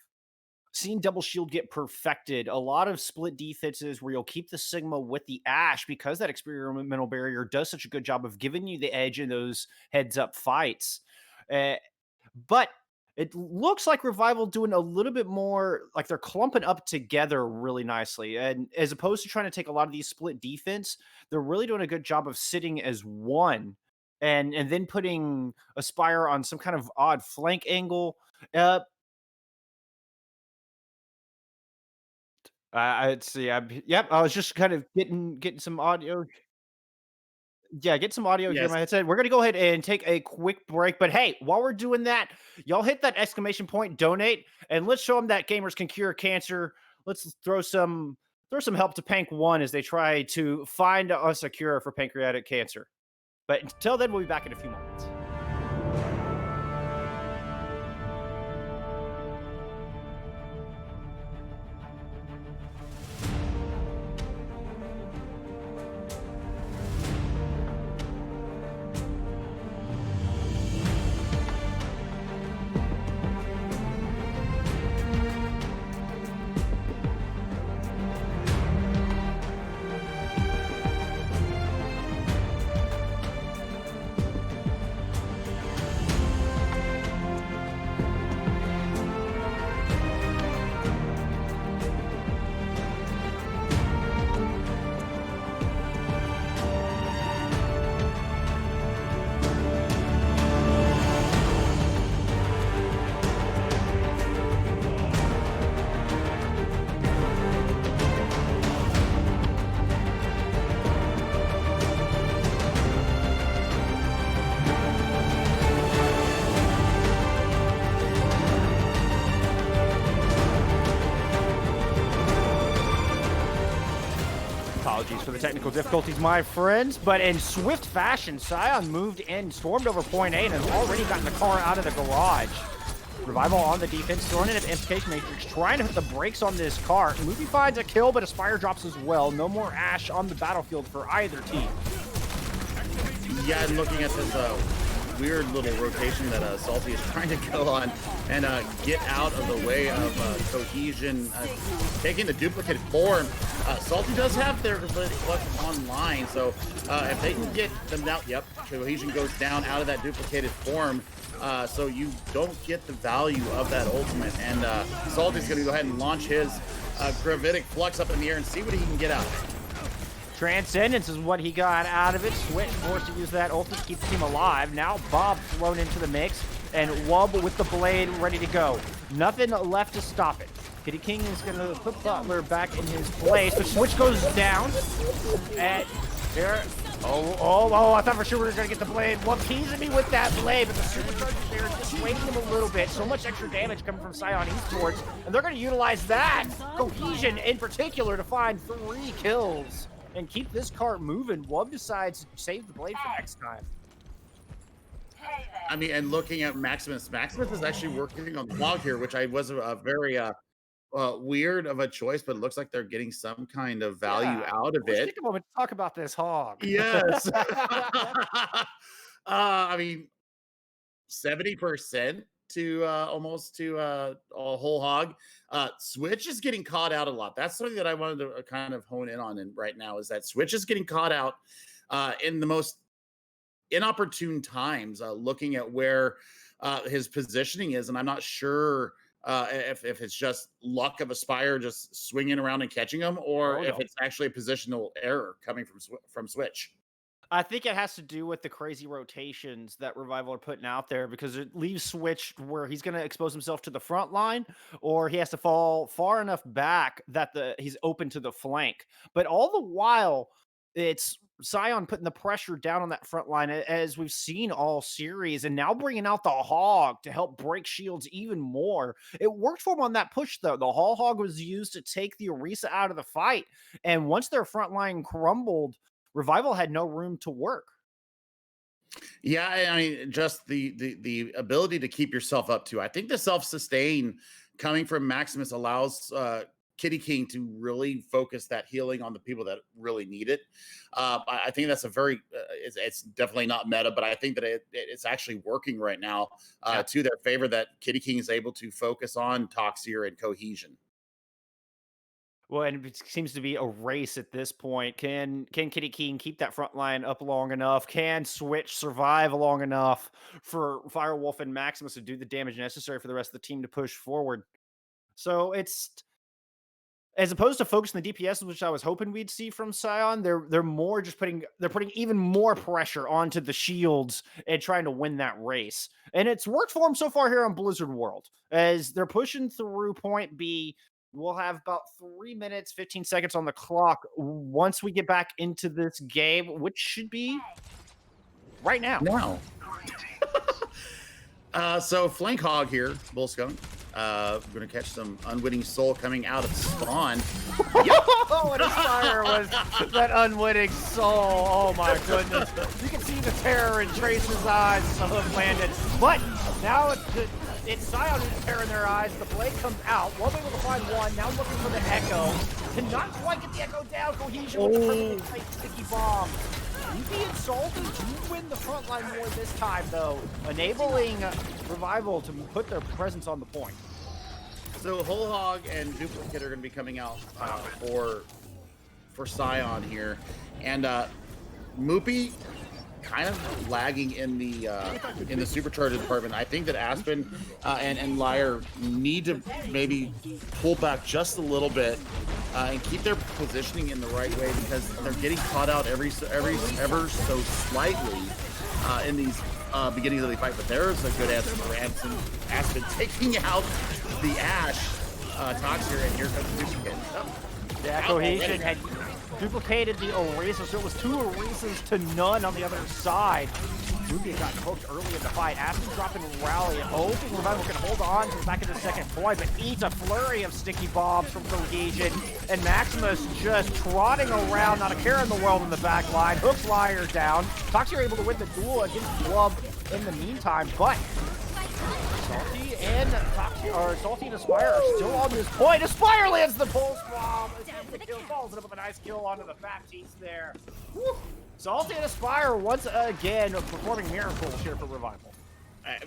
seen double shield get perfected. A lot of split defenses where you'll keep the Sigma with the Ashe because that experimental barrier does such a good job of giving you the edge in those heads-up fights. But it looks like Revival doing a little bit more, like they're clumping up together really nicely. And as opposed to trying to take a lot of these split defense, they're really doing a good job of sitting as one and then putting Aspire on some kind of odd flank angle. I'd see. Yep. I was just kind of getting some audio. Yeah, get some audio here in Yes. my headset. We're gonna go ahead and take a quick break. But hey, while we're doing that, y'all hit that exclamation point, donate, and let's show them that gamers can cure cancer. Let's throw some help to Pank One as they try to find us a cure for pancreatic cancer. But until then, we'll be back in a few moments. Apologies for the technical difficulties, my friends. But in swift fashion, Scion moved in, stormed over point A, and has already gotten the car out of the garage. Revival on the defense, throwing in an implication matrix, trying to hit the brakes on this car. Movie finds a kill, but Aspire drops as well. No more Ash on the battlefield for either team. Yeah, and looking at this weird little rotation that Salty is trying to go on and get out of the way of Cohesion taking the duplicate form. Salty does have their weapon online, so if they can get them out, yep, Cohesion goes down out of that duplicated form. So you don't get the value of that ultimate, and Salty's going to go ahead and launch his gravitic flux up in the air and see what he can get out. Transcendence is what he got out of it. Switch forced to use that ultimate to keep the team alive. Now Bob thrown into the mix, and Wub with the blade ready to go. Nothing left to stop it. Kitty King is going to put Butler back in his place, but Switch goes down, and there... Oh, I thought for sure we were going to get the blade. Well, teasing me with that blade, but the supercharger there is dissuading him a little bit. So much extra damage coming from Scion Esports, and they're going to utilize that Cohesion in particular to find 3 kills and keep this cart moving. Wub decides to save the blade for next time. I mean, and looking at Maximus is actually working on the log here, which I was a very weird of a choice, but it looks like they're getting some kind of value out of Let's it. take a moment to talk about this hog. Yes. I mean, 70% to almost to a whole hog. Switch is getting caught out a lot. That's something that I wanted to kind of hone in on right now, is that Switch is getting caught out in the most inopportune times, looking at where his positioning is, and I'm not sure if it's just luck of Aspire just swinging around and catching him, or if it's actually a positional error coming from Switch. I think it has to do with the crazy rotations that Revival are putting out there, because it leaves Switch where he's going to expose himself to the front line, or he has to fall far enough back that he's open to the flank. But all the while, it's Scion putting the pressure down on that front line, as we've seen all series, and now bringing out the Hog to help break shields even more. It worked for him on that push, though. The Hog was used to take the Orisa out of the fight, and once their front line crumbled, Revival had no room to work. Yeah, I mean, just the ability to keep yourself up too. I think the self-sustain coming from Maximus allows Kitty King to really focus that healing on the people that really need it. I think that's a very, it's definitely not meta, but I think that it's actually working right now to their favor, that Kitty King is able to focus on Toxier and Cohesion. Well, and it seems to be a race at this point. Can Kitty King keep that front line up long enough? Can Switch survive long enough for Firewolf and Maximus to do the damage necessary for the rest of the team to push forward? So it's, as opposed to focusing the DPS, which I was hoping we'd see from Scion, they're more just putting even more pressure onto the shields and trying to win that race. And it's worked for them so far here on Blizzard World, as they're pushing through point B. We'll have about 3 minutes, 15 seconds on the clock once we get back into this game, which should be right now. So Flank Hog here, Bull Skunk. We're going to catch some Unwitting Soul coming out of spawn. Oh, what a fire was that Unwitting Soul. Oh, my goodness. You can see the terror in Trace's eyes of landed. But now it's Scion who's terror in their eyes. The blade comes out. One able to find one. Now looking for the Echo. Cannot quite get the Echo down. Cohesion with the perfectly placed sticky bomb. Evie and Salty do win the front line more this time, though, enabling Revival to put their presence on the point. So Whole Hog and Duplicate are going to be coming out for Scion here, and Moopy kind of lagging in the supercharger department. I think that Aspen and Lyre need to maybe pull back just a little bit and keep their positioning in the right way, because they're getting caught out ever so slightly in these beginnings of the fight. But there's a good answer for Aspen taking out the Ash Toxier, and here comes Duplicate. Yeah, Cohesion had duplicated the Orisa, so it was 2 Orisas to none on the other side. Ruby got cooked early in the fight. Aspen dropping Rally, hoping Revival can hold on to the back of the second point, but eats a flurry of sticky bombs from Cohesion. And Maximus just trotting around, not a care in the world in the back line. Hooks Liar down. Toxic are able to win the duel against Glub in the meantime, but Salty and Aspire are still on this point. Aspire lands the pulse bomb. The kill falls up with a nice kill onto the Baptiste there. Whew. Salty and Aspire once again performing miracles here for Revival.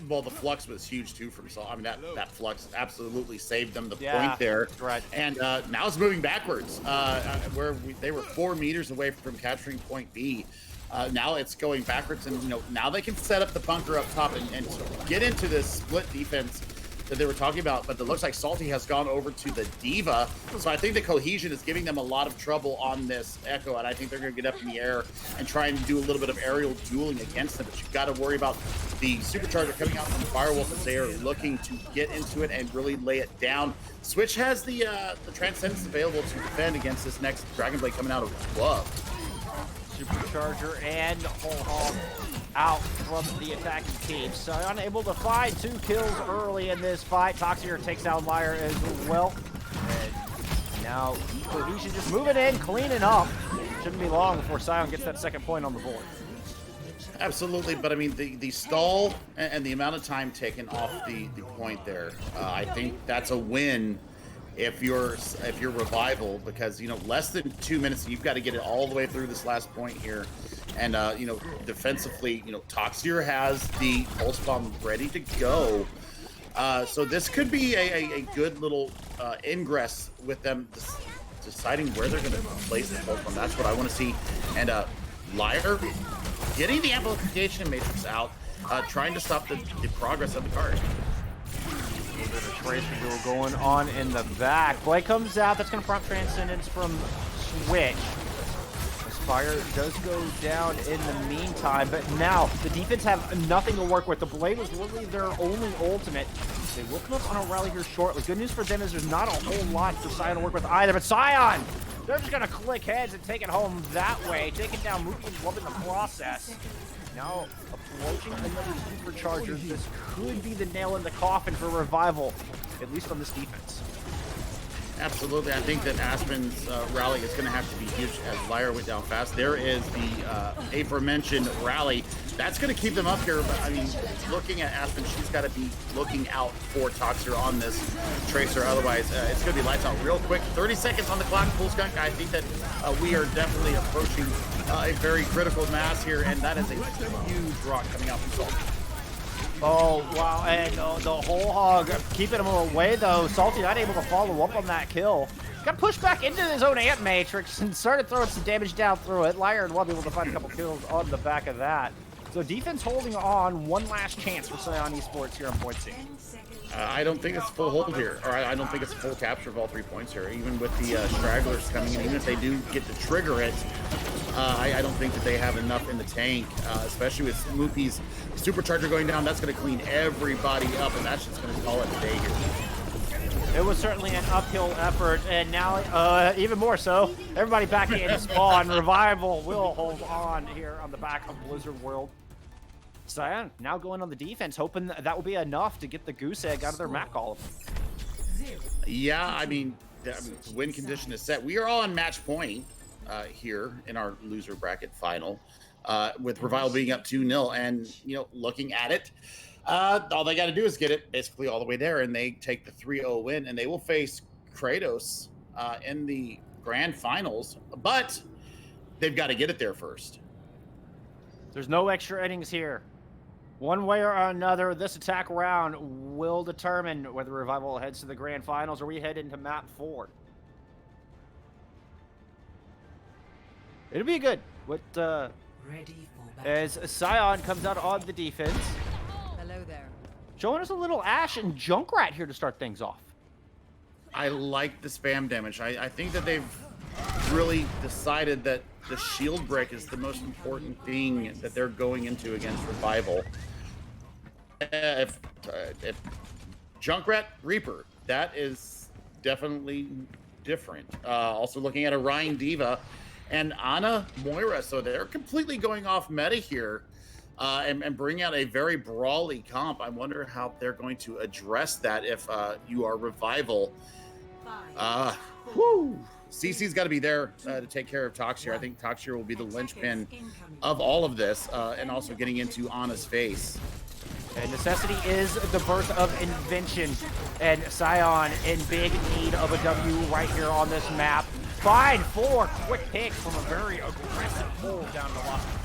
Well, the flux was huge too from Salt. I mean, that flux absolutely saved them the point there. Right. And now it's moving backwards, where they were 4 meters away from capturing point B. Now it's going backwards, and now they can set up the bunker up top and get into this split defense that they were talking about. But it looks like Salty has gone over to the Diva, so I think the Cohesion is giving them a lot of trouble on this Echo, and I think they're going to get up in the air and try and do a little bit of aerial dueling against them. But you've got to worry about the Supercharger coming out from Firewolf as they are looking to get into it and really lay it down. Switch has the Transcendence available to defend against this next Dragon Blade coming out of Glove. Supercharger and Whole Hog out from the attacking team. Scion able to find 2 kills early in this fight. Toxier takes down Liar as well. And now Cohesion just moving in, cleaning up. Shouldn't be long before Scion gets that second point on the board. Absolutely, but I mean the stall and the amount of time taken off the point there, I think that's a win if you're Revival, because less than 2 minutes, you've got to get it all the way through this last point here. And defensively, Toxier has the pulse bomb ready to go. So this could be a good little ingress with them deciding where they're going to place the pulse bomb. That's what I want to see. And Liar getting the amplification matrix out, trying to stop the progress of the card. A little bit of a tracer duel going on in the back. Blade comes out. That's going to prompt Transcendence from Switch. Aspire does go down in the meantime, but now the defense have nothing to work with. The Blade was literally their only ultimate. They will come up on a rally here shortly. Good news for them is there's not a whole lot for Scion to work with either, but Scion, they're just going to click heads and take it home that way, taking down Mookie and Love in the process. Now approaching another Supercharger. This could be the nail in the coffin for Revival, at least on this defense. Absolutely. I think that Aspen's rally is going to have to be huge as Liar went down fast. There is the aforementioned rally. That's going to keep them up here. But, I mean, looking at Aspen, she's got to be looking out for Toxier on this Tracer. Otherwise, it's going to be lights out real quick. 30 seconds on the clock, Full Skunk. I think that we are definitely approaching a very critical mass here, and that is a huge rock coming out from Salty. Oh, wow, and the Whole Hog keeping him away, though. Salty not able to follow up on that kill. Got pushed back into his own Ant Matrix and started throwing some damage down through it. Liar and Love able to find a couple kills on the back of that. So defense holding on. One last chance for Scion Esports here on point C. I don't think it's full hold here, or I don't think it's a full capture of all 3 points here. Even with the stragglers coming in, even if they do get to trigger it, I don't think that they have enough in the tank, especially with Moopy's Supercharger going down. That's going to clean everybody up, and that's just going to call it a day here. It was certainly an uphill effort, and now even more so. Everybody back in spawn. Revival will hold on here on the back of Blizzard World. Scion now going on the defense, hoping that will be enough to get the goose egg out of their Mac Golem. Yeah, I mean, the win condition is set. We are all on match point here in our loser bracket final, with Revival being up 2-0, and looking at it, all they got to do is get it basically all the way there, and they take the 3-0 win, and they will face Kratos in the grand finals, but they've got to get it there first. There's no extra innings here. One way or another, this attack round will determine whether Revival heads to the grand finals or we head into map 4. It'll be good. As Scion comes out on the defense. Hello there. Showing us a little Ash and Junkrat here to start things off. I like the spam damage. I think that they've really decided that the shield break is the most important thing that they're going into against Revival. If Junkrat Reaper, that is definitely different. Also looking at a Ryan Diva and Ana Moira, so they're completely going off meta here. and bring out a very brawly comp. I wonder how they're going to address that if you are Revival. CC's got to be there to take care of Toxier. I think Toxier will be the linchpin of all of this, and also getting into Ana's face. And necessity is the birth of invention, and Scion in big need of a W right here on this map. Fine for quick picks from a very aggressive pull down to Lost and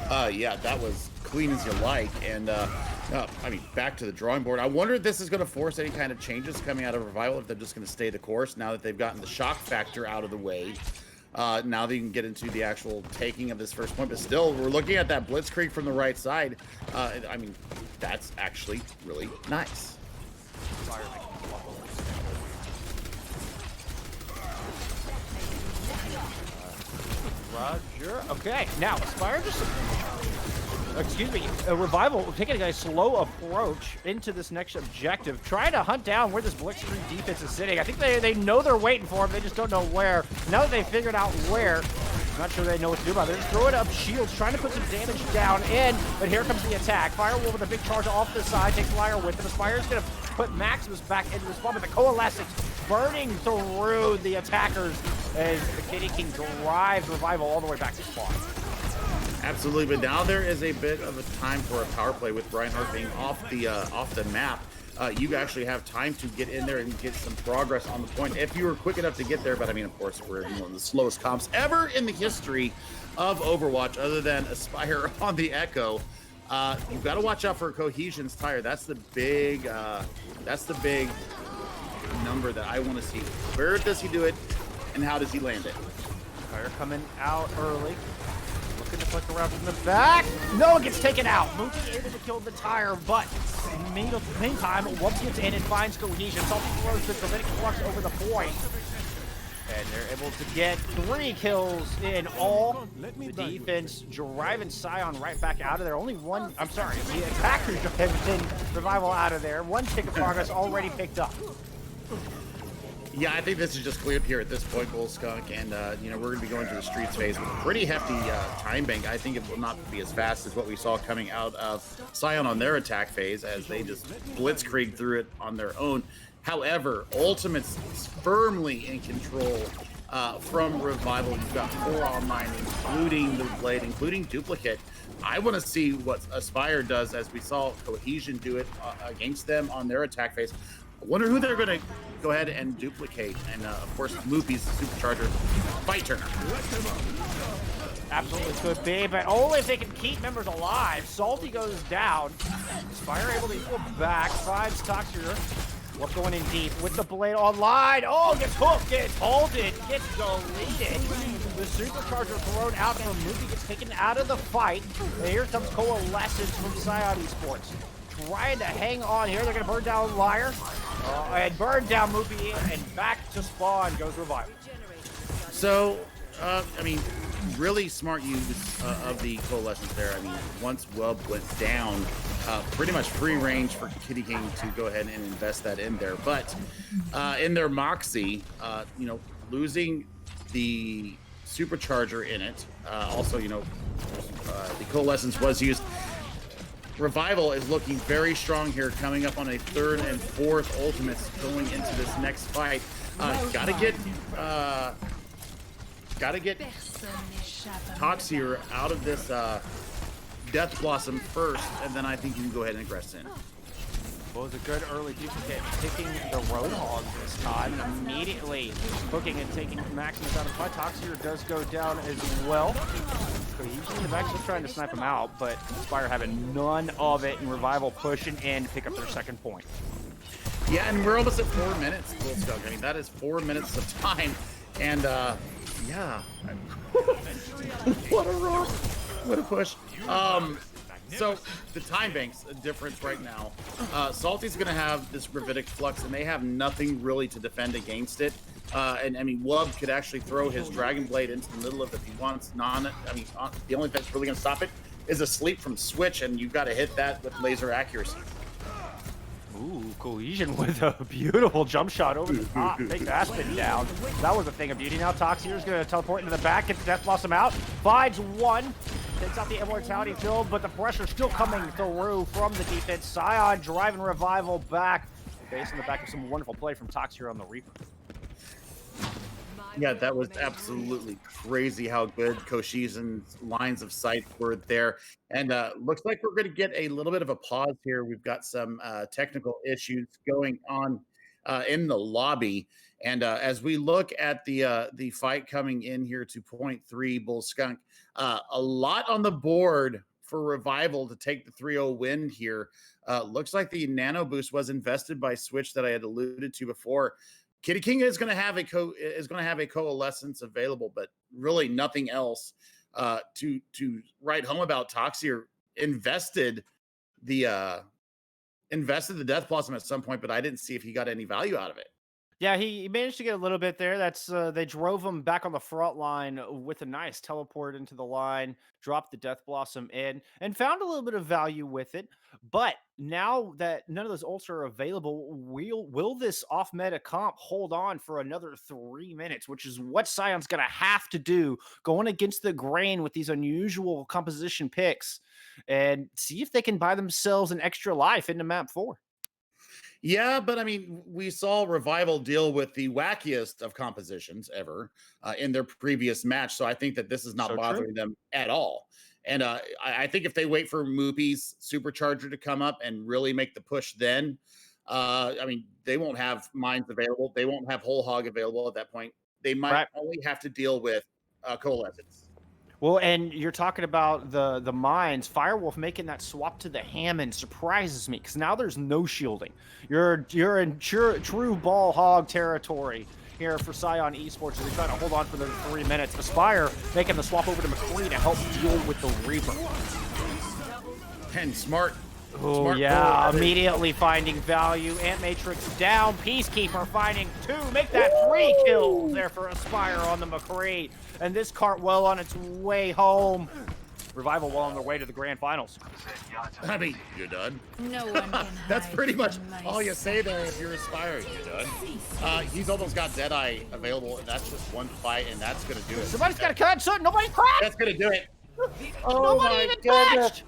Found. Yeah, that was clean as you like, and I mean, back to the drawing board. I wonder if this is going to force any kind of changes coming out of Revival, if they're just going to stay the course now that they've gotten the shock factor out of the way. Now they can get into the actual taking of this first point, but still, we're looking at that blitzkrieg from the right side. I mean, that's actually really nice. Roger. Okay, now Aspire just... Excuse me, Revival taking a slow approach into this next objective, trying to hunt down where this blitzkrieg defense is sitting. I think they know they're waiting for him, they just don't know where. Now that they've figured out where, I'm not sure they know what to do about it. They're just throwing up shields, trying to put some damage down in, but here comes the attack. Firewall with a big charge off the side, takes Liar with him. Aspire's gonna put Maximus back into the spawn, but the Coalescence burning through the attackers as the Kitty King drives Revival all the way back to spawn. Absolutely, but now there is a bit of a time for a power play with Reinhardt being off the map. You actually have time to get in there and get some progress on the point if you were quick enough to get there. But I mean, of course, we're in one of the slowest comps ever in the history of Overwatch, other than Aspire on the Echo. You've got to watch out for Cohesion's tire. That's the big number that I want to see. Where does he do it, and how does he land it? Fire coming out early. Looking to flick around from the back. No, it gets taken out. Mookie able to kill the tire, but in the meantime, Whoops gets in and finds Cohesion. Salty throws the Gravitic Flux over the point. And they're able to get 3 kills in all. The defense driving Scion right back out of there. Only one, I'm sorry, the attackers have been Revival out of there. 1 tick of progress already picked up. Yeah, I think this is just cleared here at this point, Bull Skunk, and you know, we're going to be going to the streets phase with a pretty hefty time bank. I think it will not be as fast as what we saw coming out of Scion on their attack phase, as they just blitzkrieg through it on their own. However, Ultimate's firmly in control from Revival. You've got 4 online, including the Blade, including Duplicate. I want to see what Aspire does, as we saw Cohesion do it against them on their attack phase. I wonder who they're going to go ahead and duplicate. And, of course, Loopy's Supercharger fight turner. Absolutely could be, but only if they can keep members alive. Salty goes down. Aspire able to equal back. Finds Toxier. What's going in deep with the Blade online? Oh, gets hooked, gets halted, gets deleted. The Supercharger thrown out from Mookie, gets taken out of the fight. And here comes Coalescence from Scion Esports. Trying to hang on here. They're going to burn down Liar. And burn down Mookie, and back to spawn goes Revival. So, I mean, really smart use of the Coalescence there. I mean, once Wub went down, pretty much free range for Kitty King to go ahead and invest that in there. But in their Moxie, you know, losing the Supercharger in it, also, you know, the Coalescence was used. Revival is looking very strong here, coming up on a 3rd and 4th ultimates going into this next fight. Gotta get Toxier out of this Death Blossom first, and then I think you can go ahead and aggress in. Well, it was a good early duplicate, picking the Roadhog this time, and immediately hooking and taking Maximus out of the fight. Toxier does go down as well. Cohesion in the back, still trying to snipe him out, but Aspire having none of it, and Revival pushing in to pick up their 2nd point. Yeah, and we're almost at 4 minutes, Bull Skunk. I mean, that is 4 minutes of time, and yeah. What a rock. What a push. So the time bank's a difference right now. Salty's going to have this Gravitic Flux, and they have nothing really to defend against it. And I mean, Wub could actually throw his Dragon Blade into the middle of it if he wants. The only thing that's really going to stop it is a sleep from Switch, and you've got to hit that with laser accuracy. Ooh, Cohesion with a beautiful jump shot over the top. Take Aspen down. That was a thing of beauty. Now Toxier's going to teleport into the back, get the Death Blossom out. Finds one. Takes out the immortality field, but the pressure still coming through from the defense. Scion driving Revival back. Based on the back of some wonderful play from Tox here on the Reaper. Yeah, that was absolutely crazy how good Koshizin's lines of sight were there. And looks like we're going to get a little bit of a pause here. We've got some technical issues going on in the lobby. And as we look at the fight coming in here to point 3, Bull Skunk, a lot on the board for Revival to take the 3-0 win here. Looks like the nano boost was invested by Switch that I had alluded to before. Kitty King is going to have a coalescence available, but really nothing else to write home about. Toxier invested the Death Blossom at some point, but I didn't see if he got any value out of it. Yeah, he managed to get a little bit there. That's they drove him back on the front line with a nice teleport into the line, dropped the Death Blossom in, and found a little bit of value with it. But now that none of those ults are available, will this off-meta comp hold on for another 3 minutes, which is what Scion's going to have to do, going against the grain with these unusual composition picks, and see if they can buy themselves an extra life into map 4. Yeah, but I mean, we saw Revival deal with the wackiest of compositions ever in their previous match. So I think that this is not bothering them at all. And I think if they wait for Moopy's supercharger to come up and really make the push then, I mean, they won't have mines available. They won't have whole hog available at that point. They might only have to deal with coalescence. Well, and you're talking about the mines. Firewolf making that swap to the Hammond surprises me because now there's no shielding. You're in true ball hog territory here for Scion Esports. They're trying to hold on for the 3 minutes. Aspire making the swap over to McCree to help deal with the Reaper. And smart. Oh, yeah, immediately finding value. Ant Matrix down. Peacekeeper finding 2. Make that 3 kills there for Aspire on the McCree. And this cart well on its way home. Revival well on their way to the grand finals. I mean, you're done. No one can That's pretty much all you sight. say there if you're Aspiring. You're done. He's almost got Deadeye available, and that's just one fight, and that's going to do it. Somebody's got to cut, son. Nobody crashed. That's going to do it. Oh, nobody even crashed.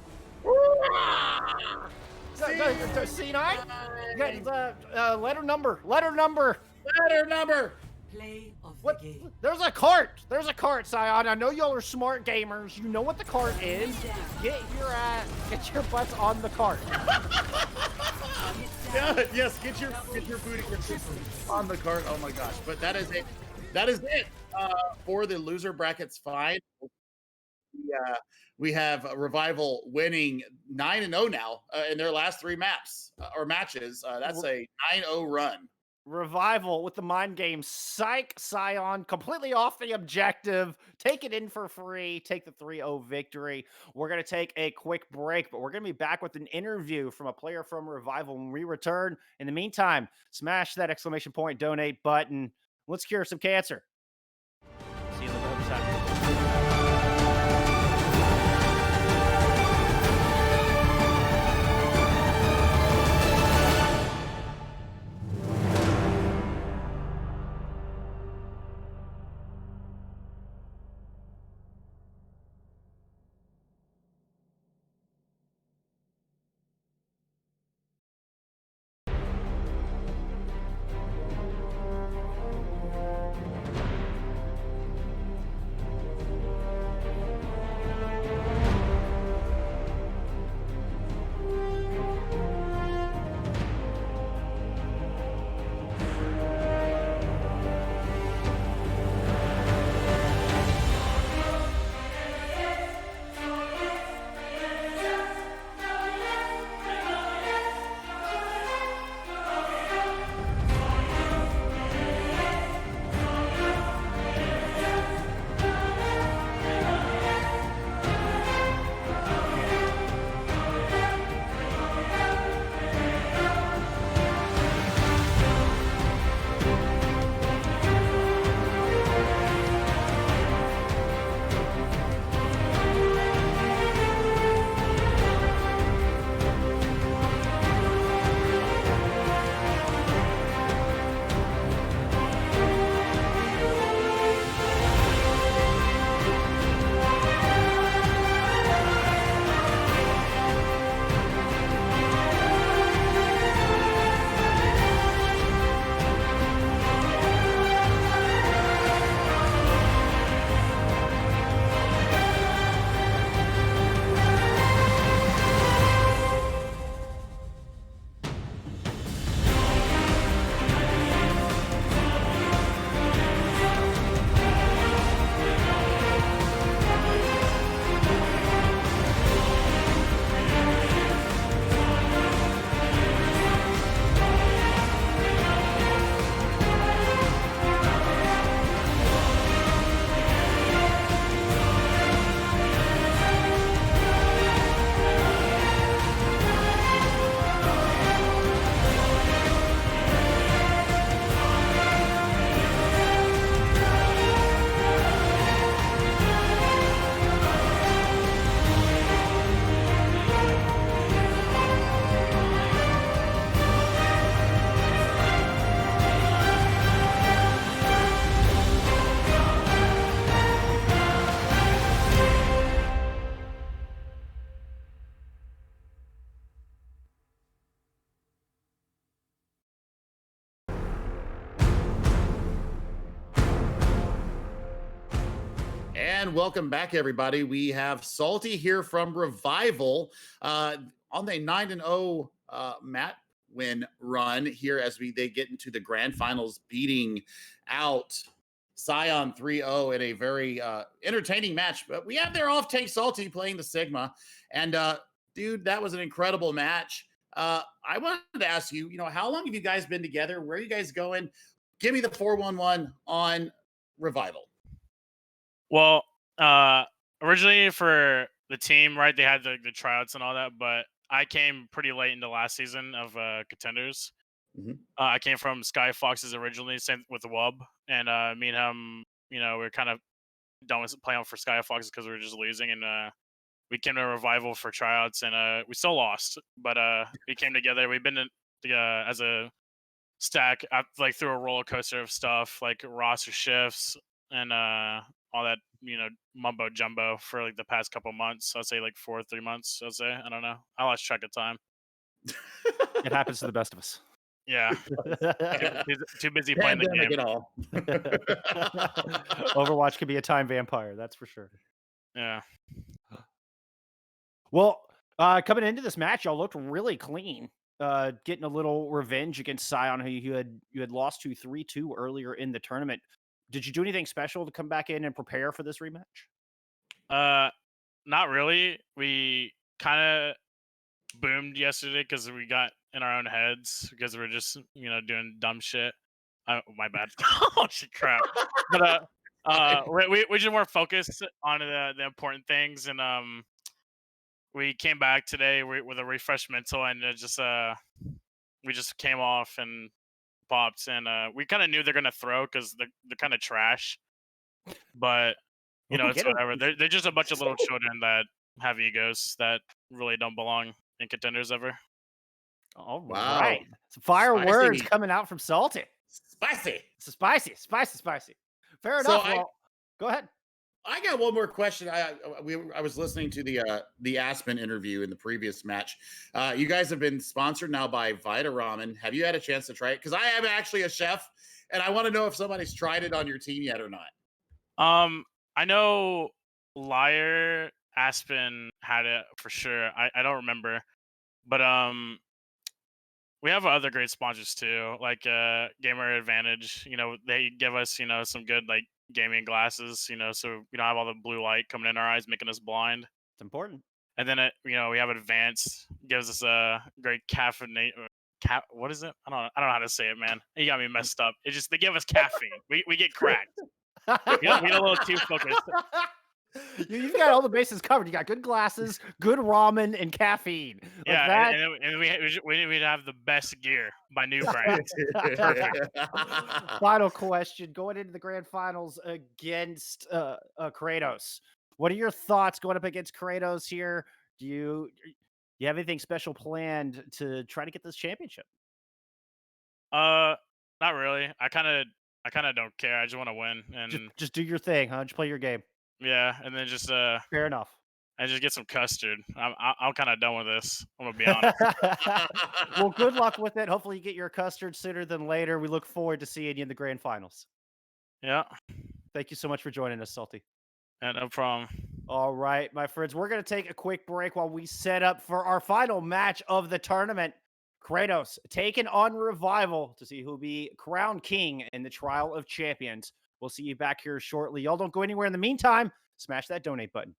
C9? Letter number. Play of What? the game. There's a cart, Scion. I know y'all are smart gamers. You know what the cart is. Get your butts on the cart. Yeah, yes, get your booty on the cart. Oh my gosh. But that is it. That is it for the loser brackets final. We have Revival winning 9-0 now in their last 3 maps or matches. That's a 9-0 run. Revival with the mind game. Psych Scion completely off the objective. Take it in for free. Take the 3-0 victory. We're going to take a quick break, but we're going to be back with an interview from a player from Revival when we return. In the meantime, smash that exclamation point donate button. Let's cure some cancer. See you on the other side. And welcome back, everybody. We have Salty here from Revival on the 9-0 Matt win run here as they get into the grand finals, beating out Scion 3-0 in a very entertaining match. But we have their off-tank Salty playing the Sigma. And dude, that was an incredible match. I wanted to ask you, how long have you guys been together? Where are you guys going? Give me the 411 on Revival. Well, originally for the team, right, they had the tryouts and all that, but I came pretty late into last season of Contenders. I came from Sky Foxes originally, same with the Wub, and me and him, we were kind of done with playing for Sky Foxes because we were just losing, and we came to Revival for tryouts, and we still lost, but we came together. We've been as a stack, like through a roller coaster of stuff, like roster shifts and all that, mumbo jumbo for like the past couple months. I'd say like 3 months. I'd say, I don't know. I lost track of time. It happens to the best of us. Yeah, too busy playing the game. Overwatch could be a time vampire, that's for sure. Yeah. Well, coming into this match, y'all looked really clean. Getting a little revenge against Scion, who you had lost to 3-2 earlier in the tournament. Did you do anything special to come back in and prepare for this rematch? Not really. We kind of boomed yesterday because we got in our own heads because we're just doing dumb shit. My bad. Oh shit, crap. But we just more focused on the important things, and we came back today with a refreshed mental, and we just came off and popped, and we kind of knew they're gonna throw because they're kind of trash, but it's whatever. They're just a bunch of little children that have egos that really don't belong in Contenders ever. All right. Some fire words coming out from Salty. Spicy. Spicy. Fair enough. Well, go ahead. I got one more question. I was listening to the Aspen interview in the previous match. You guys have been sponsored now by Vita Ramen. Have you had a chance to try it? Because I am actually a chef, and I want to know if somebody's tried it on your team yet or not. I know Liar Aspen had it for sure. I don't remember, but we have other great sponsors too, like Gamer Advantage. They give us some good like gaming glasses, so we don't have all the blue light coming in our eyes making us blind. It's important. And then we have Advanced, gives us a great caffeinate. What is it? I don't know how to say it, man. You got me messed up. It's just they give us caffeine. We get cracked. we get a little too focused. You've got all the bases covered. You got good glasses, good ramen, and caffeine. Yeah, and we'd have the best gear by new brands. Final question: going into the grand finals against Kratos, what are your thoughts going up against Kratos here? Do you have anything special planned to try to get this championship? Not really. I kind of don't care. I just want to win and just do your thing, huh? Just play your game. Yeah, and then just fair enough. And just get some custard. I'm kind of done with this. I'm gonna be honest. Well, good luck with it. Hopefully, you get your custard sooner than later. We look forward to seeing you in the grand finals. Yeah. Thank you so much for joining us, Salty. Yeah, no problem. All right, my friends, we're gonna take a quick break while we set up for our final match of the tournament. Kratos taking on Revival to see who will be crowned king in the Trial of Champions. We'll see you back here shortly. Y'all don't go anywhere in the meantime. Smash that donate button.